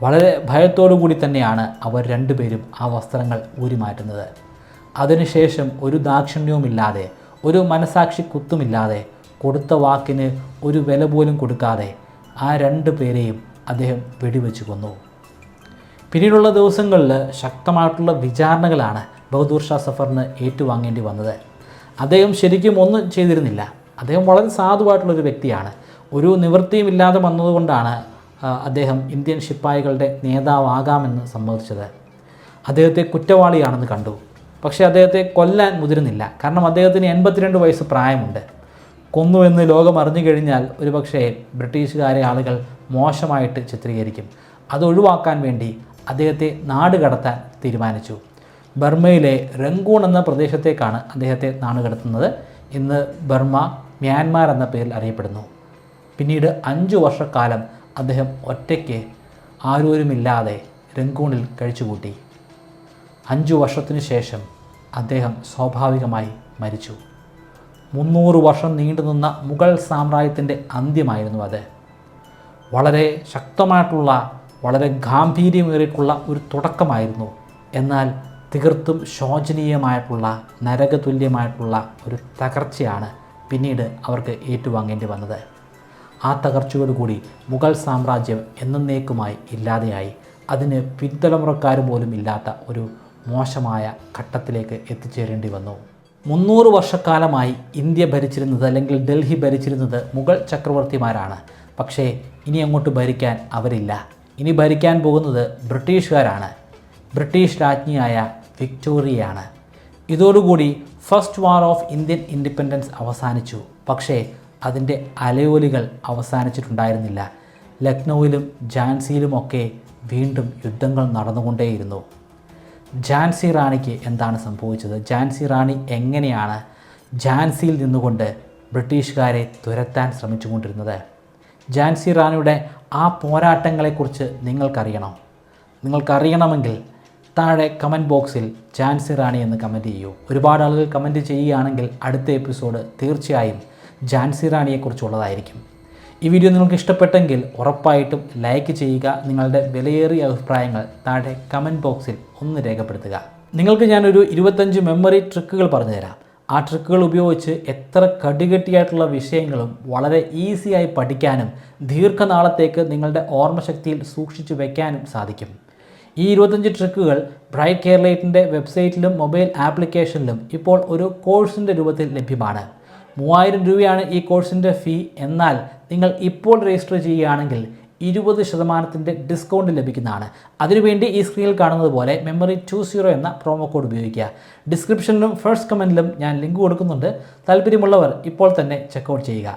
വളരെ ഭയത്തോടു കൂടി തന്നെയാണ് അവർ 2 പേരും ആ വസ്ത്രങ്ങൾ ഊരിമാറ്റുന്നത്. അതിനുശേഷം ഒരു ദാക്ഷിണ്യവുമില്ലാതെ, ഒരു മനസാക്ഷി കുത്തുമില്ലാതെ, കൊടുത്ത വാക്കിന് ഒരു വില പോലും കൊടുക്കാതെ ആ 2 പേരെയും അദ്ദേഹം വെടിവെച്ച് കൊന്നു. പിന്നീടുള്ള ദിവസങ്ങളിൽ ശക്തമായിട്ടുള്ള വിചാരണകളാണ് ബഹദൂർ ഷാ സഫറിന് ഏറ്റുവാങ്ങേണ്ടി വന്നത്. അദ്ദേഹം ശരിക്കും ഒന്നും ചെയ്തിരുന്നില്ല. അദ്ദേഹം വളരെ സാധുവായിട്ടുള്ളൊരു വ്യക്തിയാണ്. ഒരു നിവൃത്തിയുമില്ലാതെ വന്നതുകൊണ്ടാണ് അദ്ദേഹം ഇന്ത്യൻ ശിപ്പായികളുടെ നേതാവാകാമെന്ന് സമ്മതിച്ചത്. അദ്ദേഹത്തെ കുറ്റവാളിയാണെന്ന് കണ്ടു. പക്ഷേ അദ്ദേഹത്തെ കൊല്ലാൻ മുതിരുന്നില്ല. കാരണം അദ്ദേഹത്തിന് 82 വയസ്സ് പ്രായമുണ്ട്. കൊന്നുവെന്ന് ലോകം അറിഞ്ഞു കഴിഞ്ഞാൽ ഒരുപക്ഷെ ബ്രിട്ടീഷുകാരെ ആളുകൾ മോശമായിട്ട് ചിത്രീകരിക്കും. അത് ഒഴിവാക്കാൻ വേണ്ടി അദ്ദേഹത്തെ നാട് കടത്താൻ തീരുമാനിച്ചു. ബർമ്മയിലെ റംഗൂൺ എന്ന പ്രദേശത്തേക്കാണ് അദ്ദേഹത്തെ നാട് കടത്തുന്നത്. ഇന്ന് ബർമ്മ മ്യാൻമാർ എന്ന പേരിൽ അറിയപ്പെടുന്നു. പിന്നീട് 5 വർഷക്കാലം അദ്ദേഹം ഒറ്റയ്ക്ക് ആരോരുമില്ലാതെ റംഗൂണിൽ കഴിച്ചുകൂട്ടി. 5 വർഷത്തിനു ശേഷം അദ്ദേഹം സ്വാഭാവികമായി മരിച്ചു. 300 വർഷം നീണ്ടുനിന്ന മുഗൾ സാമ്രാജ്യത്തിൻ്റെ അന്ത്യമായിരുന്നു അത്. വളരെ ശക്തമായിട്ടുള്ള, വളരെ ഗാംഭീര്യമേറിയിട്ടുള്ള ഒരു തുടക്കമായിരുന്നു. എന്നാൽ തീർത്തും ശോചനീയമായിട്ടുള്ള, നരകതുല്യമായിട്ടുള്ള ഒരു തകർച്ചയാണ് പിന്നീട് അവർക്ക് ഏറ്റുവാങ്ങേണ്ടി വന്നത്. ആ തകർച്ചയോടുകൂടി മുഗൾ സാമ്രാജ്യം എന്നേക്കുമായി ഇല്ലാതെയായി. അതിന് പിൻതലമുറക്കാർ പോലും ഇല്ലാത്ത ഒരു മോശമായ ഘട്ടത്തിലേക്ക് എത്തിച്ചേരേണ്ടി വന്നു. 300 വർഷക്കാലമായി ഇന്ത്യ ഭരിച്ചിരുന്നത്, അല്ലെങ്കിൽ ഡൽഹി ഭരിച്ചിരുന്നത് മുഗൾ ചക്രവർത്തിമാരാണ്. പക്ഷേ ഇനി അങ്ങോട്ട് ഭരിക്കാൻ അവരില്ല. ഇനി ഭരിക്കാൻ പോകുന്നത് ബ്രിട്ടീഷുകാരാണ്. ബ്രിട്ടീഷ് രാജ്ഞിയായ വിക്ടോറിയയാണ്. ഇതോടുകൂടി first war of Indian independence അവസാനിച്ചു. പക്ഷേ അതിൻ്റെ അലയൊലികൾ അവസാനിച്ചിട്ടുണ്ടായിരുന്നില്ല. ലക്നൗവിലും ഝാൻസിയിലുമൊക്കെ വീണ്ടും യുദ്ധങ്ങൾ നടന്നുകൊണ്ടേയിരുന്നു. ഝാൻസി റാണിക്ക് എന്താണ് സംഭവിച്ചത്? ഝാൻസി റാണി എങ്ങനെയാണ് ഝാൻസിയിൽ നിന്നുകൊണ്ട് ബ്രിട്ടീഷുകാരെ തുരത്താൻ ശ്രമിച്ചുകൊണ്ടിരുന്നത്? ഝാൻസി റാണിയുടെ ആ പോരാട്ടങ്ങളെക്കുറിച്ച് നിങ്ങൾക്കറിയണമെങ്കിൽ താഴെ കമൻറ്റ് ബോക്സിൽ ഝാൻസി റാണി എന്ന് കമൻറ്റ് ചെയ്യൂ. ഒരുപാട് ആളുകൾ കമൻറ്റ് ചെയ്യുകയാണെങ്കിൽ അടുത്ത എപ്പിസോഡ് തീർച്ചയായും ഝാൻസി റാണിയെക്കുറിച്ചുള്ളതായിരിക്കും. ഈ വീഡിയോ നിങ്ങൾക്ക് ഇഷ്ടപ്പെട്ടെങ്കിൽ ഉറപ്പായിട്ടും ലൈക്ക് ചെയ്യുക. നിങ്ങളുടെ വിലയേറിയ അഭിപ്രായങ്ങൾ താഴെ കമൻറ്റ് ബോക്സിൽ ഒന്ന് രേഖപ്പെടുത്തുക. നിങ്ങൾക്ക് ഞാനൊരു 25 മെമ്മറി ട്രിക്കുകൾ പറഞ്ഞു തരാം. ആ ട്രിക്കുകൾ ഉപയോഗിച്ച് എത്ര കടികെട്ടിയായിട്ടുള്ള വിഷയങ്ങളും വളരെ ഈസിയായി പഠിക്കാനും ദീർഘനാളത്തേക്ക് നിങ്ങളുടെ ഓർമ്മശക്തിയിൽ സൂക്ഷിച്ചു വയ്ക്കാനും സാധിക്കും. ഈ 25 ട്രിക്കുകൾ ബ്രൈറ്റ് കേരളൈറ്റിൻ്റെ വെബ്സൈറ്റിലും മൊബൈൽ ആപ്ലിക്കേഷനിലും ഇപ്പോൾ ഒരു കോഴ്സിൻ്റെ രൂപത്തിൽ ലഭ്യമാണ്. 3000 രൂപയാണ് ഈ കോഴ്സിൻ്റെ ഫീ. എന്നാൽ നിങ്ങൾ ഇപ്പോൾ രജിസ്റ്റർ ചെയ്യുകയാണെങ്കിൽ 20% ഡിസ്കൗണ്ട് ലഭിക്കുന്നതാണ്. അതിനുവേണ്ടി ഈ സ്ക്രീനിൽ കാണുന്നത് പോലെ memory20 എന്ന പ്രോമോ കോഡ് ഉപയോഗിക്കുക. ഡിസ്ക്രിപ്ഷനിലും ഫസ്റ്റ് കമൻറ്റിലും ഞാൻ ലിങ്ക് കൊടുക്കുന്നുണ്ട്. താല്പര്യമുള്ളവർ ഇപ്പോൾ തന്നെ ചെക്കൗട്ട് ചെയ്യുക.